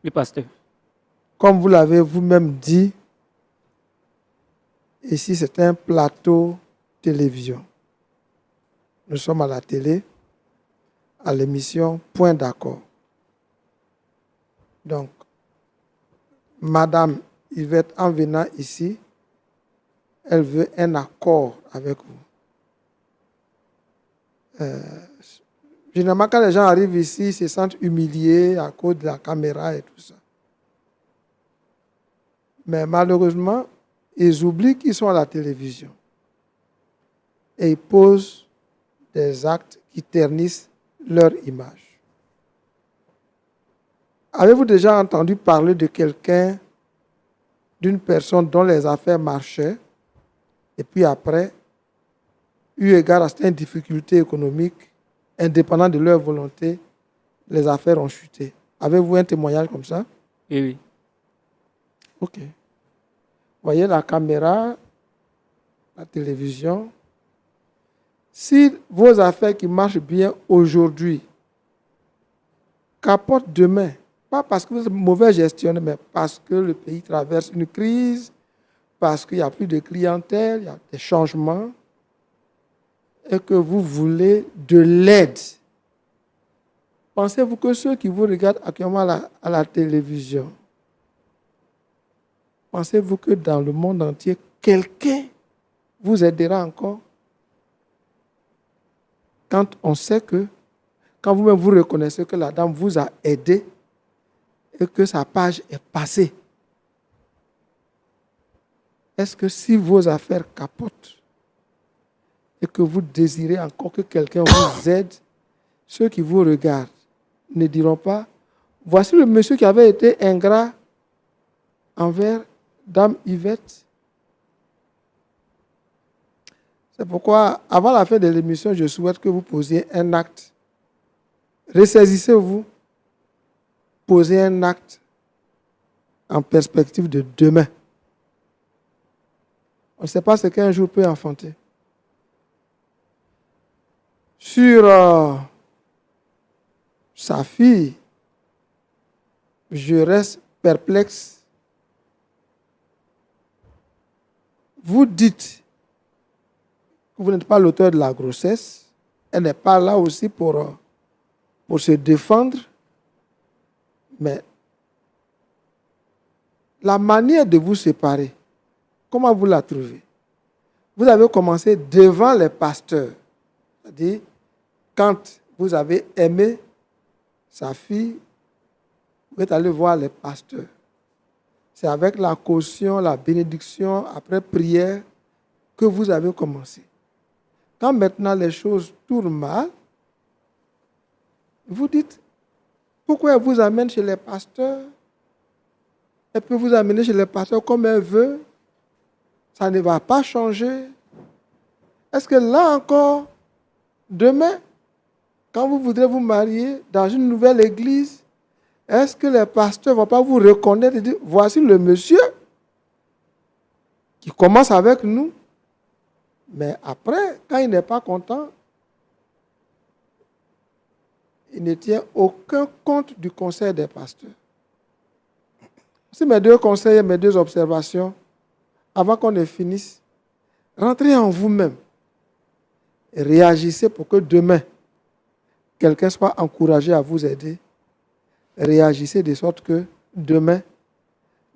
Le pasteur, comme vous l'avez vous-même dit, ici c'est un plateau télévision. Nous sommes à la télé, à l'émission Point d'accord. Donc, Madame Yvette, en venant ici, elle veut un accord avec vous. Généralement, quand les gens arrivent ici, ils se sentent humiliés à cause de la caméra et tout ça. Mais malheureusement, ils oublient qu'ils sont à la télévision. Et ils posent des actes qui ternissent leur image. Avez-vous déjà entendu parler de quelqu'un, d'une personne dont les affaires marchaient, et puis après, eu égard à certaines difficultés économiques, indépendant de leur volonté, les affaires ont chuté? Avez-vous un témoignage comme ça? oui. Ok. Voyez la caméra, la télévision. Si vos affaires qui marchent bien aujourd'hui capotent demain, pas parce que vous êtes mauvais gestionnaire, mais parce que le pays traverse une crise, parce qu'il n'y a plus de clientèle, il y a des changements, et que vous voulez de l'aide, pensez-vous que ceux qui vous regardent actuellement à la télévision, pensez-vous que dans le monde entier, quelqu'un vous aidera encore? Quand on sait que, quand vous-même vous reconnaissez que la dame vous a aidé et que sa page est passée, est-ce que si vos affaires capotent et que vous désirez encore que quelqu'un vous aide, ceux qui vous regardent ne diront pas, voici le monsieur qui avait été ingrat envers Dame Yvette? C'est pourquoi, avant la fin de l'émission, je souhaite que vous posiez un acte. Ressaisissez-vous, posez un acte en perspective de demain. On ne sait pas ce qu'un jour peut enfanter. Sur sa fille, je reste perplexe. Vous dites que vous n'êtes pas l'auteur de la grossesse. Elle n'est pas là aussi pour se défendre. Mais la manière de vous séparer, comment vous la trouvez? Vous avez commencé devant les pasteurs. C'est-à-dire, quand vous avez aimé sa fille, vous êtes allé voir les pasteurs. C'est avec la caution, la bénédiction, après prière, que vous avez commencé. Quand maintenant les choses tournent mal, vous dites, pourquoi elle vous amène chez les pasteurs? Elle peut vous amener chez les pasteurs comme elle veut. Ça ne va pas changer. Est-ce que là encore, demain, quand vous voudrez vous marier dans une nouvelle église, est-ce que les pasteurs ne vont pas vous reconnaître et dire, voici le monsieur qui commence avec nous, mais après, quand il n'est pas content, il ne tient aucun compte du conseil des pasteurs. C'est mes deux conseils et mes deux observations. Avant qu'on ne finisse, rentrez en vous-même. Et réagissez pour que demain, quelqu'un soit encouragé à vous aider. Réagissez de sorte que demain,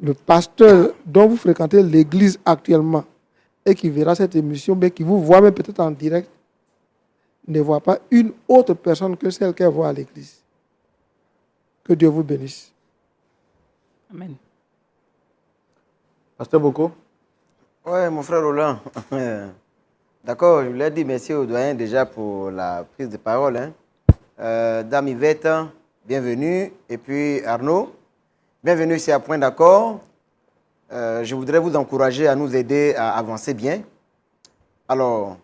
le pasteur dont vous fréquentez l'église actuellement et qui verra cette émission, mais qui vous voit même peut-être en direct, ne voit pas une autre personne que celle qu'elle voit à l'église. Que Dieu vous bénisse. Amen. Pasteur Boko. Oui, mon frère Roland. D'accord, je voulais dire merci au doyen déjà pour la prise de parole. Dame Yvette, bienvenue. Et puis Arnaud, bienvenue ici à Point d'accord. Je voudrais vous encourager à nous aider à avancer bien. Alors,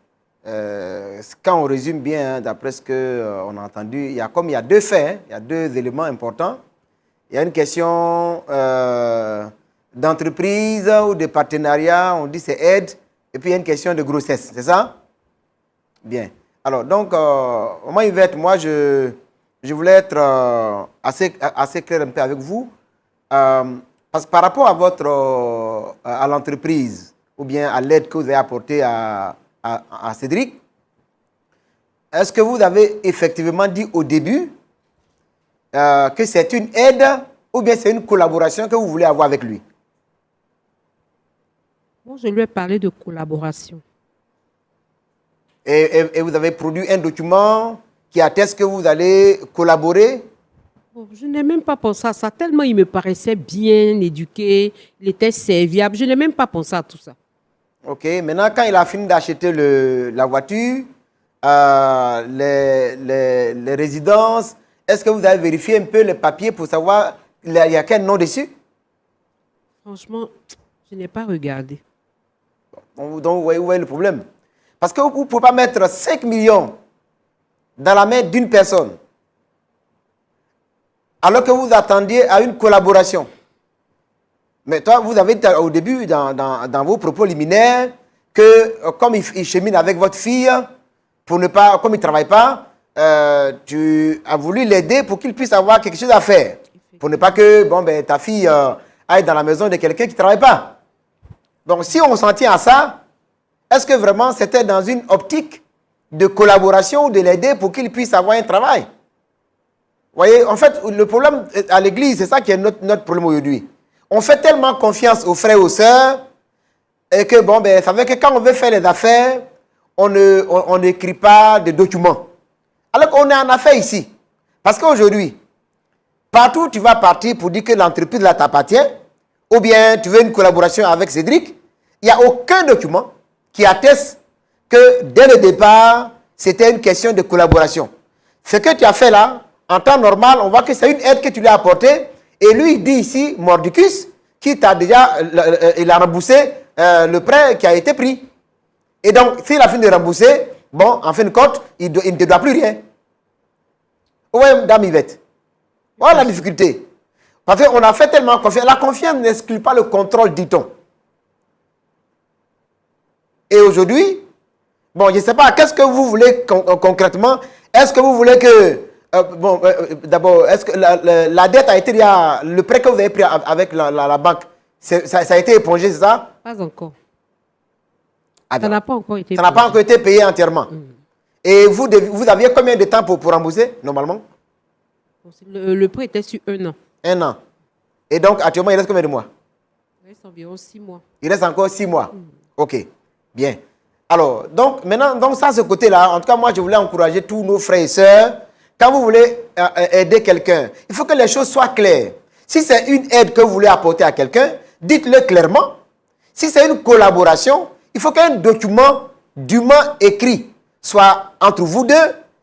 quand on résume bien, d'après ce qu'on a entendu, il y a deux faits, il y a deux éléments importants. Il y a une question d'entreprise ou de partenariat, on dit c'est aide, et puis il y a une question de grossesse, c'est ça? Bien. Alors, donc, moi, Yvette, moi, je voulais être assez clair un peu avec vous, parce que par rapport à l'entreprise, ou bien à l'aide que vous avez apportée à Cédric, est-ce que vous avez effectivement dit au début que c'est une aide ou bien c'est une collaboration que vous voulez avoir avec lui? Bon, je lui ai parlé de collaboration. Et vous avez produit un document qui atteste que vous allez collaborer? Bon, je n'ai même pas pensé à ça, tellement il me paraissait bien éduqué, il était serviable. Je n'ai même pas pensé à tout ça. Ok, maintenant quand il a fini d'acheter la voiture, les résidences, est-ce que vous avez vérifié un peu les papiers pour savoir il y a quel nom dessus? Franchement, je n'ai pas regardé. Donc vous voyez le problème. Parce que vous ne pouvez pas mettre 5 millions dans la main d'une personne alors que vous attendiez à une collaboration. Mais toi, vous avez dit au début, dans vos propos liminaires, que comme il chemine avec votre fille, comme il ne travaille pas, tu as voulu l'aider pour qu'il puisse avoir quelque chose à faire. Pour ne pas que ta fille aille dans la maison de quelqu'un qui ne travaille pas. Donc, si on s'en tient à ça, est-ce que vraiment c'était dans une optique de collaboration ou de l'aider pour qu'il puisse avoir un travail? Vous voyez, en fait, le problème à l'église, c'est ça qui est notre problème aujourd'hui. On fait tellement confiance aux frères et aux sœurs et que, ça veut dire que quand on veut faire les affaires, on n'écrit pas de documents. Alors qu'on est en affaires ici. Parce qu'aujourd'hui, partout où tu vas partir pour dire que l'entreprise là t'appartient, ou bien tu veux une collaboration avec Cédric, il n'y a aucun document qui atteste que dès le départ, c'était une question de collaboration. Ce que tu as fait là, en temps normal, on voit que c'est une aide que tu lui as apportée. Et lui, il dit ici, Mordicus, qui t'a déjà, il a remboursé le prêt qui a été pris. Et donc, s'il a fini de rembourser, en fin de compte, il ne te doit plus rien. Oui, Dame Yvette. Voilà la difficulté. Parce qu'on a fait tellement confiance. La confiance n'exclut pas le contrôle, dit-on. Et aujourd'hui, je ne sais pas, qu'est-ce que vous voulez concrètement? Est-ce que vous voulez que... d'abord, est-ce que la dette a été... Le prêt que vous avez pris avec la banque, ça a été épongé, c'est ça? Pas encore. Ah, Ça n'a pas encore été ça n'a pas encore été payé entièrement. Et vous aviez combien de temps pour rembourser, normalement? Le prêt était sur 1 an. 1 an. Et donc, actuellement, il reste combien de mois? Il reste environ 6 mois. Il reste encore 6 mois. Ok, bien. Alors, donc, maintenant, donc ça, ce côté-là, en tout cas, moi, je voulais encourager tous nos frères et sœurs. Quand vous voulez aider quelqu'un, il faut que les choses soient claires. Si c'est une aide que vous voulez apporter à quelqu'un, dites-le clairement. Si c'est une collaboration, il faut qu'un document dûment écrit soit entre vous deux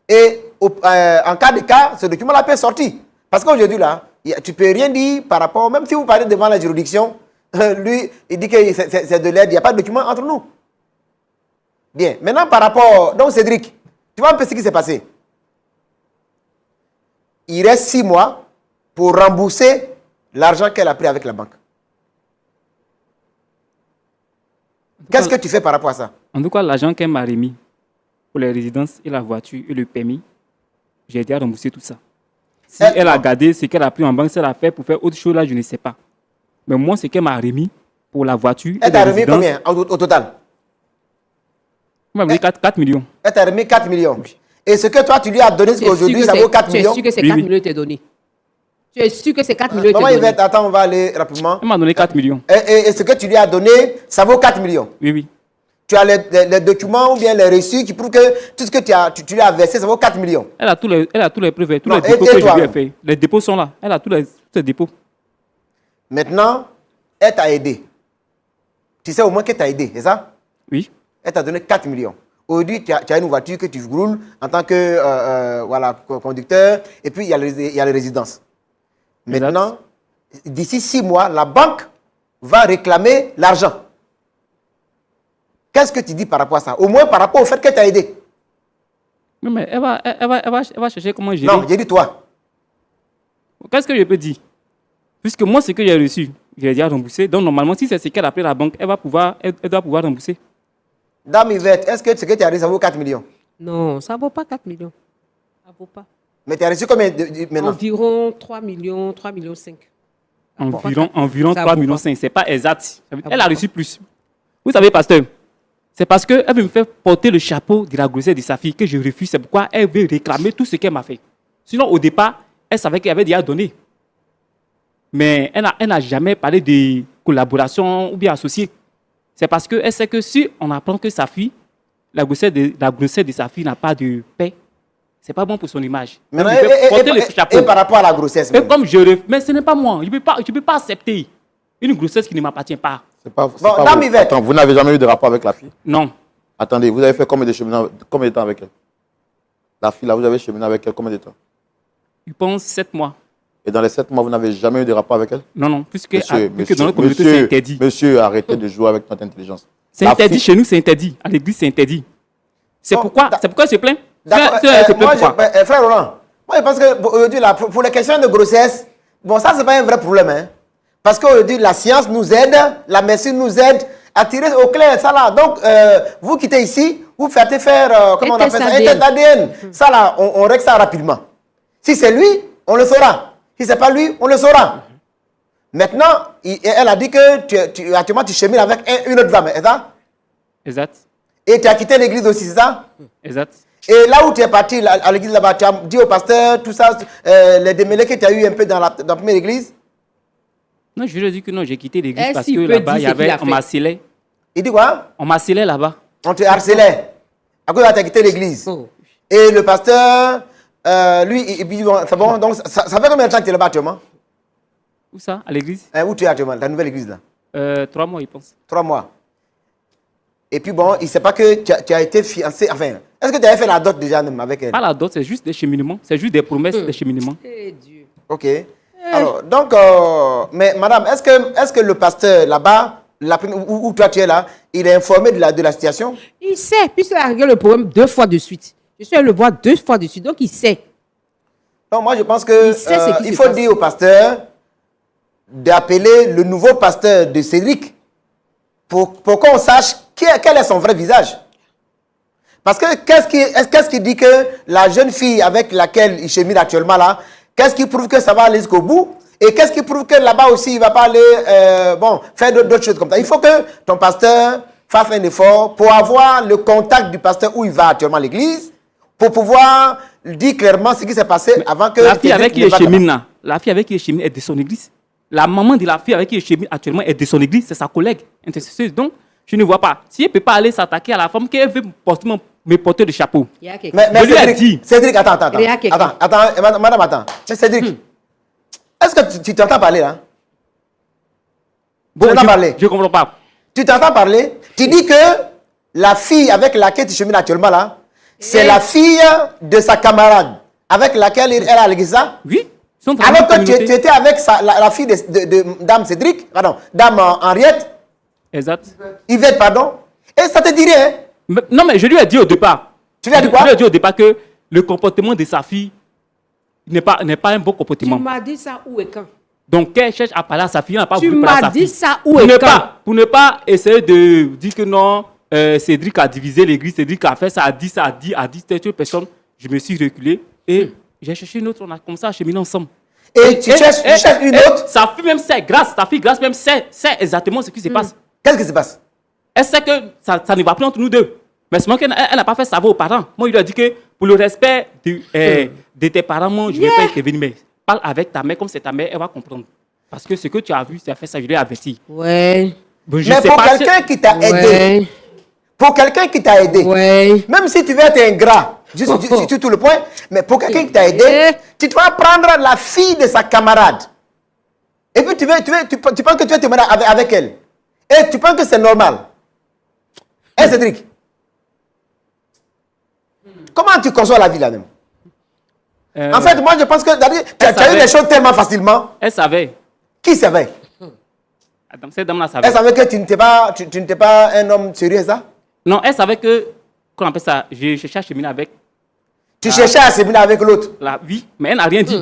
et en cas de cas, ce document-là peut sortir. Parce qu'aujourd'hui, là, tu ne peux rien dire par rapport, même si vous parlez devant la juridiction, lui, il dit que c'est de l'aide, il n'y a pas de document entre nous. Bien, maintenant par rapport, donc Cédric, tu vois un peu ce qui s'est passé. Il reste 6 mois pour rembourser l'argent qu'elle a pris avec la banque. Qu'est-ce que tu fais par rapport à ça? En tout cas, l'argent qu'elle m'a remis pour les résidences et la voiture et le permis, j'ai déjà remboursé tout ça. Si elle a gardé ce qu'elle a pris en banque, si elle a fait pour faire autre chose, là, je ne sais pas. Mais moi, ce qu'elle m'a remis pour la voiture. Elle t'a remis combien au total? Elle m'a remis 4 millions. Elle t'a remis 4 millions. Et ce que toi, tu lui as donné, c'est qu'aujourd'hui, ça vaut 4 millions. Tu es sûr que c'est Oui, 4 oui. millions que tu as donné? Tu es sûr que c'est 4 millions que tu Maman as donné? Yvette, attends, on va aller rapidement. Elle m'a donné 4 millions. Et ce que tu lui as donné, ça vaut 4 millions. Oui, oui. Tu as les documents ou bien les reçus qui prouvent que tout ce que tu lui as versé, ça vaut 4 millions. Elle a tous les preuves, tous Non, les dépôts et que je toi, lui ai non? fait. Les dépôts sont là. Elle a tous ces dépôts. Maintenant, elle t'a aidé. Tu sais au moins qu'elle t'a aidé, c'est ça? Oui. Elle t'a donné 4 millions. Aujourd'hui, tu as une voiture que tu roules en tant que conducteur, et puis il y a les résidences. Maintenant, d'ici 6 mois, la banque va réclamer l'argent. Qu'est-ce que tu dis par rapport à ça? Au moins par rapport au fait qu'elle t'a aidé. Mais elle va chercher comment gérer. Non, j'ai dit toi. Qu'est-ce que je peux dire? Puisque moi, ce que j'ai reçu, j'ai déjà remboursé. Donc, normalement, si c'est ce qu'elle a pris à la banque, elle doit pouvoir rembourser. Dame Yvette, est-ce que ce que tu as reçu, ça vaut 4 millions? Non, ça ne vaut pas 4 millions. Ça ne vaut pas. Mais tu as reçu combien maintenant? Environ 3 millions, 3 millions 5. Environ Ça 3 vaut millions pas. 5. Ce n'est pas exact. Elle vaut a pas. reçu plus. Vous savez, pasteur, c'est parce qu'elle veut me faire porter le chapeau de la grossesse de sa fille que je refuse. C'est pourquoi elle veut réclamer tout ce qu'elle m'a fait. Sinon, au départ, elle savait qu'elle avait déjà donné. Mais elle n'a jamais parlé de collaboration ou bien associé. C'est parce qu'elle sait que si on apprend que sa fille, la grossesse de sa fille n'a pas de paix, c'est pas bon pour son image. Donc, Maintenant, je vais porter le chapeau. et par rapport à la grossesse, Et même. comme mais ce n'est pas moi. Je ne peux pas accepter une grossesse qui ne m'appartient pas. C'est pas, Bon, pas Dame vous. Yvette. Attends, vous n'avez jamais eu de rapport avec la fille? Non. Attendez, vous avez fait combien de temps avec elle? La fille, là, vous avez cheminé avec elle combien de temps? Je pense 7 mois. Et dans les 7 mois, vous n'avez jamais eu de rapport avec elle? Non, puisque Monsieur, dans notre communauté, c'est interdit. Monsieur, arrêtez de jouer avec notre intelligence. C'est La interdit fille- chez nous, c'est interdit. À l'église, c'est interdit. C'est Bon, pourquoi elle se plaint. D'accord. Elle se plaint Moi, pourquoi? frère Roland, moi je pense que aujourd'hui, là, pour les questions de grossesse, bon, ça, c'est pas un vrai problème. Hein? Parce qu'aujourd'hui, la science nous aide, la médecine nous aide à tirer au clair ça là. Donc, vous quittez ici, vous faites faire, comment on appelle ça? Un test ADN. Ça là, on règle ça rapidement. Si c'est lui, on le saura. Si c'est pas lui, on le saura. Maintenant, elle a dit que actuellement, tu chemines avec une autre femme, c'est ça? Exact. Et tu as quitté l'église aussi, c'est ça? Exact. Et là où tu es parti, à l'église là-bas, tu as dit au pasteur, tout ça, les démêlés que tu as eu un peu dans la première église? Non, je lui ai dit que non, j'ai quitté l'église Est-ce parce qu'il que peut là-bas, dire il y ce qu'il avait, a on fait? m'harcelait. Il dit quoi? On m'harcelait là-bas. On te harcelait. À cause de tu as quitté l'église. Oh. Et le pasteur, lui, il dit, bon, c'est bon, donc ça fait combien de temps que tu es là-bas actuellement? Où ça? À l'église? Où tu es actuellement, ta nouvelle église là? 3 mois, il pense. 3 mois. Et puis bon, il ne sait pas que tu as été fiancé, enfin, est-ce que tu avais fait la dot déjà même avec elle? Pas la dot, c'est juste des cheminements. C'est juste des promesses des cheminements. Eh Dieu. Ok. Alors, donc, mais madame, est-ce que le pasteur là-bas, où toi tu es là, il est informé de la situation? Il sait, puisqu'il a réglé le problème 2 fois de suite. Je suis allé le voir 2 fois de suite, donc il sait. Non, moi je pense que Il sait ce qui il se faut passe. dire au pasteur d'appeler le nouveau pasteur de Cédric pour qu'on sache quel est son vrai visage. Parce que qu'est-ce qui dit que la jeune fille avec laquelle il chemine actuellement là, qu'est-ce qui prouve que ça va aller jusqu'au bout? Et qu'est-ce qui prouve que là-bas aussi il ne va pas aller faire d'autres choses comme ça? Il faut que ton pasteur fasse un effort pour avoir le contact du pasteur où il va actuellement à l'église, pour pouvoir dire clairement ce qui s'est passé avant que... La fille avec qui il ne va chemine là, la fille avec qui il chemine est de son église. La maman de la fille avec qui il chemine actuellement est de son église, c'est sa collègue intercesseuse. Donc, je ne vois pas. Si elle ne peut pas aller s'attaquer à la femme, qu'elle veut me porter le chapeau. Il y a quelqu'un. Mais Je lui ai Cédric, dit. Cédric, attends, Il y a quelqu'un. madame, attends. Mais Cédric, est-ce que tu t'entends parler là? Bon, Tu t'entends parler? je ne comprends pas. Tu t'entends parler? Tu dis que la fille avec laquelle tu chemines actuellement là, c'est Eh. la fille de sa camarade avec laquelle elle est à l'église là? Oui, ils sont dans la Alors même que tu communauté. étais avec la fille de Dame Cédric, pardon, Dame Henriette, Exact. Yvette, pardon, et ça te dit rien? Non, mais je lui ai dit au départ. Tu lui as dit quoi? Je lui ai dit au départ que le comportement de sa fille n'est pas un bon Tu comportement. m'as dit ça où et quand? Donc, qu'elle cherche à parler à sa fille, elle n'a pas Tu voulu parler à m'as sa dit fille. ça où et quand? Pour ne pas essayer de dire que non, Cédric a divisé l'église, Cédric a fait ça, a dit telle personne, je me suis reculé Et j'ai cherché une autre, on a commencé à cheminer ensemble. Et tu cherches une autre. Sa fille même sait, sa fille Grâce même sait exactement ce qui se passe. Qu'est-ce qui se passe? Elle sait que ça ne va plus entre nous deux. Mais seulement qu'elle n'a pas fait savoir aux parents. Moi, il lui a dit que pour le respect de tes parents, moi, je ne vais pas intervenir. Mais parle avec ta mère comme c'est ta mère, elle va comprendre. Parce que ce que tu as vu, tu as fait ça, je l'ai averti. Ouais. Bon, je Mais sais pour pas quelqu'un qui t'a aidé, Ouais. pour quelqu'un qui t'a aidé, Ouais. même si tu veux être ingrat, sur tout le point, mais pour quelqu'un qui t'a aidé, tu dois prendre la fille de sa camarade. Et puis tu penses que tu vas te marier avec elle. Et tu penses que c'est normal. Hein, Cédric? Comment tu conçois la vie là-même? En fait, moi je pense que tu as eu les choses tellement facilement. Elle savait. Qui savait? Attends, cette dame-là savait. Elle savait que tu n'étais pas un homme sérieux, ça? Non, elle savait que, qu'on appelle ça, je cherchais à cheminer avec Tu cherchais à séminer avec l'autre. la vie, mais elle n'a rien dit.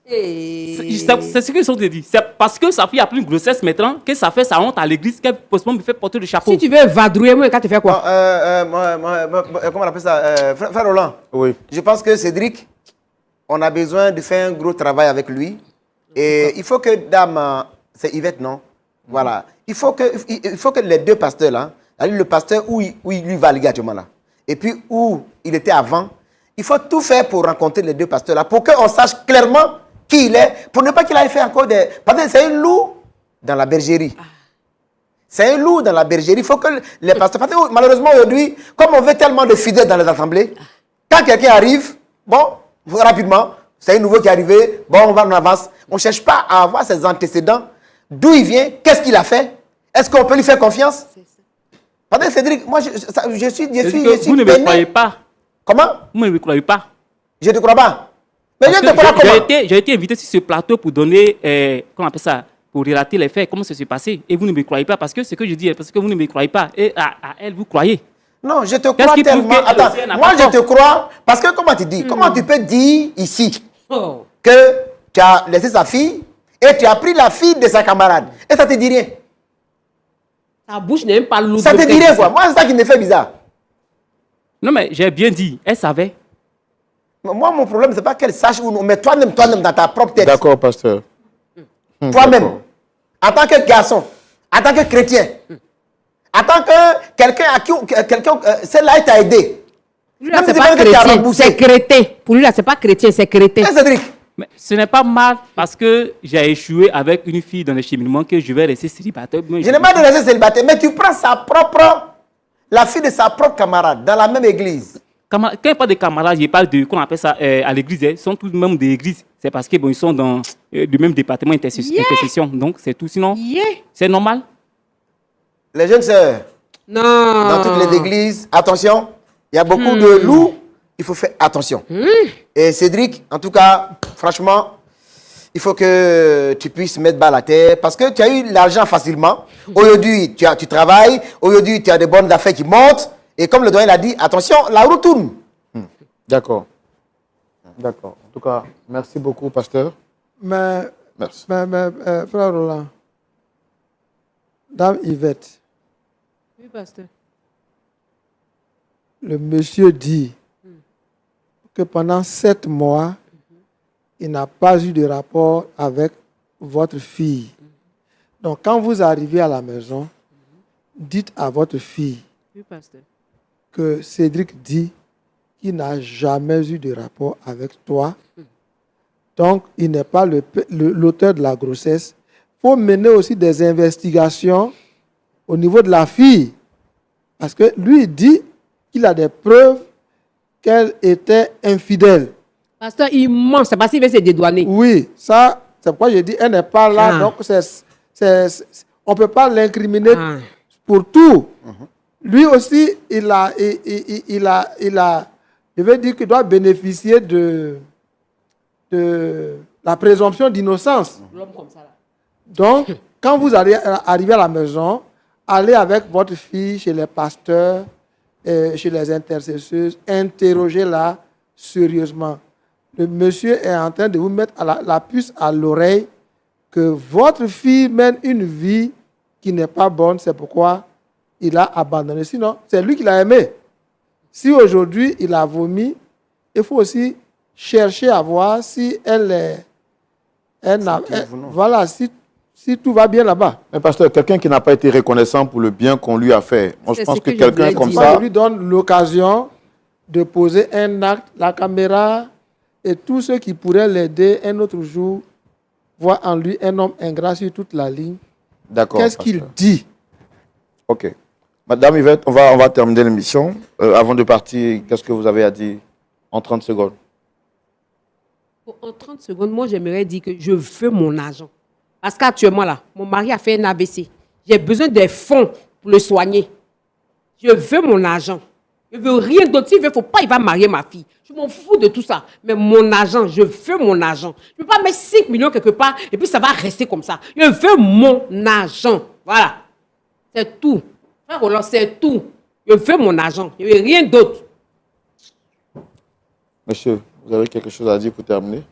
C'est ce que je te dis. C'est parce que sa fille a pris une grossesse maintenant que ça fait sa honte à l'église qu'elle possiblement me fait porter le chapeau. Si tu veux vadrouiller, moi, quand tu fais quoi? Comment on appelle ça? Frère Roland, Oui. je pense que Cédric, on a besoin de faire un gros travail avec lui. Et il faut que dame, c'est Yvette, non? Voilà. Il faut que les deux pasteurs là, le pasteur où il lui va légalement actuellement là, et puis où il était avant, il faut tout faire pour rencontrer les deux pasteurs là, pour qu'on sache clairement qui il est, pour ne pas qu'il aille faire encore des... Parce que c'est un loup dans la bergerie. C'est un loup dans la bergerie. Il faut que les pasteurs... Parce que malheureusement aujourd'hui, comme on veut tellement de fidèles dans les assemblées, quand quelqu'un arrive, bon, rapidement, c'est un nouveau qui est arrivé, bon, on va en avance. On ne cherche pas à avoir ses antécédents, d'où il vient, qu'est-ce qu'il a fait, est-ce qu'on peut lui faire confiance? Parce que Cédric, moi, je suis Vous ne me peiné. croyez pas. Comment? Vous ne me croyez pas. Je ne te crois pas. Mais je Parce te que crois comment? j'ai été invité sur ce plateau pour donner, comment on appelle ça, pour relater les faits, comment ça s'est passé. Et vous ne me croyez pas parce que ce que je dis, parce que vous ne me croyez pas. Et à elle, vous croyez. Non, je te Qu'est-ce crois qui prouve tellement. qu'elle Attends, aussi, elle n'a moi pas je tort? te crois parce que comment tu dis? Comment tu peux dire ici Oh. que tu as laissé sa fille et tu as pris la fille de sa camarade et ça te dit rien? Ta bouche n'est même pas lourde. Ça te dit rien quoi? Moi c'est ça qui me fait bizarre. Non, mais j'ai bien dit. Elle savait. Moi mon problème c'est pas qu'elle sache ou non, mais toi-même dans ta propre tête. D'accord, pasteur. Toi-même, D'accord. en tant que garçon, en tant que chrétien, en tant que quelqu'un à qui celle-là t'a aidé. Lui, là, Même c'est si pas quelqu'un t'a chrétien, remboursé. c'est chrétien. Pour lui, là, c'est pas chrétien, c'est chrétien. Hein, Cédric? Mais ce n'est pas mal parce que j'ai échoué avec une fille dans le cheminement que je vais rester célibataire. Moi, Je n'ai pas de rester célibataire, mais tu prends la fille de sa propre camarade dans la même église. Quand il parle de camarades, je parle de, qu'on appelle ça, à l'église, ils sont tous même de l'église. C'est parce qu'ils sont dans le même département intercession. Donc, c'est tout. Sinon, Yeah. c'est normal. Les jeunes sœurs, Non. dans toutes les églises, attention, il y a beaucoup de loups, il faut faire attention. Et Cédric, en tout cas, franchement, il faut que tu puisses mettre bas à la terre parce que tu as eu l'argent facilement. Aujourd'hui, tu travailles, aujourd'hui, tu as des bonnes affaires qui montent. Et comme le doyen l'a dit, attention, la roue tourne. D'accord. D'accord. En tout cas, merci beaucoup, pasteur. Mais, Merci. frère Roland, Dame Yvette, Oui, pasteur. le monsieur dit que pendant 7 mois, il n'a pas eu de rapport avec votre fille. Donc, quand vous arrivez à la maison, dites à votre fille Oui, pasteur. que Cédric dit qu'il n'a jamais eu de rapport avec toi. Donc, il n'est pas l'auteur de la grossesse. Il faut mener aussi des investigations au niveau de la fille. Parce que lui, il dit qu'il a des preuves qu'elle était infidèle. Pasteur, il ment, c'est parce qu'il veut se dédouaner. Oui, ça, c'est pourquoi je dis, elle n'est pas là. Ah. Donc, on ne peut pas l'incriminer Ah. pour tout. Lui aussi, il a, je veux dire qu'il doit bénéficier de la présomption d'innocence. L'homme comme ça, là. Donc, quand vous allez arriver à la maison, allez avec votre fille chez les pasteurs, chez les intercesseuses, interrogez-la sérieusement. Le monsieur est en train de vous mettre la puce à l'oreille que votre fille mène une vie qui n'est pas bonne, c'est pourquoi il a abandonné. Sinon, c'est lui qui l'a aimé. Si aujourd'hui il a vomi, il faut aussi chercher à voir si elle est... non. voilà, si tout va bien là-bas. Mais pasteur, quelqu'un qui n'a pas été reconnaissant pour le bien qu'on lui a fait, moi je C'est pense ce que que je quelqu'un voulais comme dire. ça, On lui donne l'occasion de poser un acte, la caméra, et tous ceux qui pourraient l'aider un autre jour voient en lui un homme ingrat sur toute la ligne. d'accord. Qu'est-ce qu'il pasteur. dit? Ok. Madame Yvette, on va terminer l'émission. Avant de partir, qu'est-ce que vous avez à dire en 30 secondes? En 30 secondes, moi, j'aimerais dire que je veux mon argent. Parce qu'actuellement, là, mon mari a fait un AVC. J'ai besoin des fonds pour le soigner. Je veux mon argent. Je veux rien d'autre. S'il ne faut pas, il va marier ma fille. Je m'en fous de tout ça. Mais mon argent, je veux mon argent. Je ne peux pas mettre 5 millions quelque part et puis ça va rester comme ça. Je veux mon argent. Voilà. C'est tout. Frère Roland, c'est tout. Je veux mon argent. Je veux rien d'autre. Monsieur, vous avez quelque chose à dire pour terminer?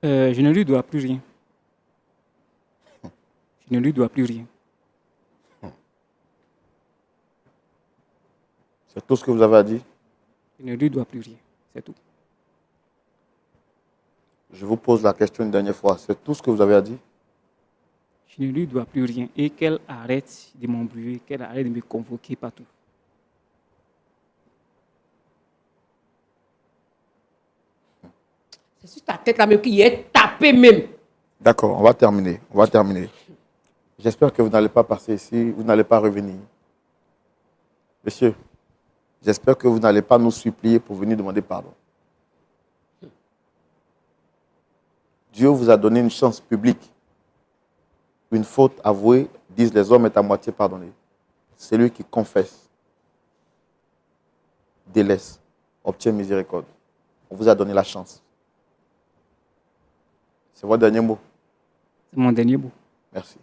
Je ne lui dois plus rien. Je ne lui dois plus rien. C'est tout ce que vous avez à dire? Je ne lui dois plus rien. C'est tout. Je vous pose la question une dernière fois. C'est tout ce que vous avez à dire? Je ne lui dois plus rien. Et qu'elle arrête de m'embrouiller, qu'elle arrête de me convoquer partout. C'est sur ta tête là même qui est tapé même. D'accord, on va terminer. On va terminer. J'espère que vous n'allez pas passer ici, vous n'allez pas revenir. Monsieur, j'espère que vous n'allez pas nous supplier pour venir demander pardon. Dieu vous a donné une chance publique. Une faute avouée, disent les hommes, est à moitié pardonnée. Celui qui confesse, délaisse, obtient miséricorde. On vous a donné la chance. C'est votre dernier mot. C'est mon dernier mot. Merci.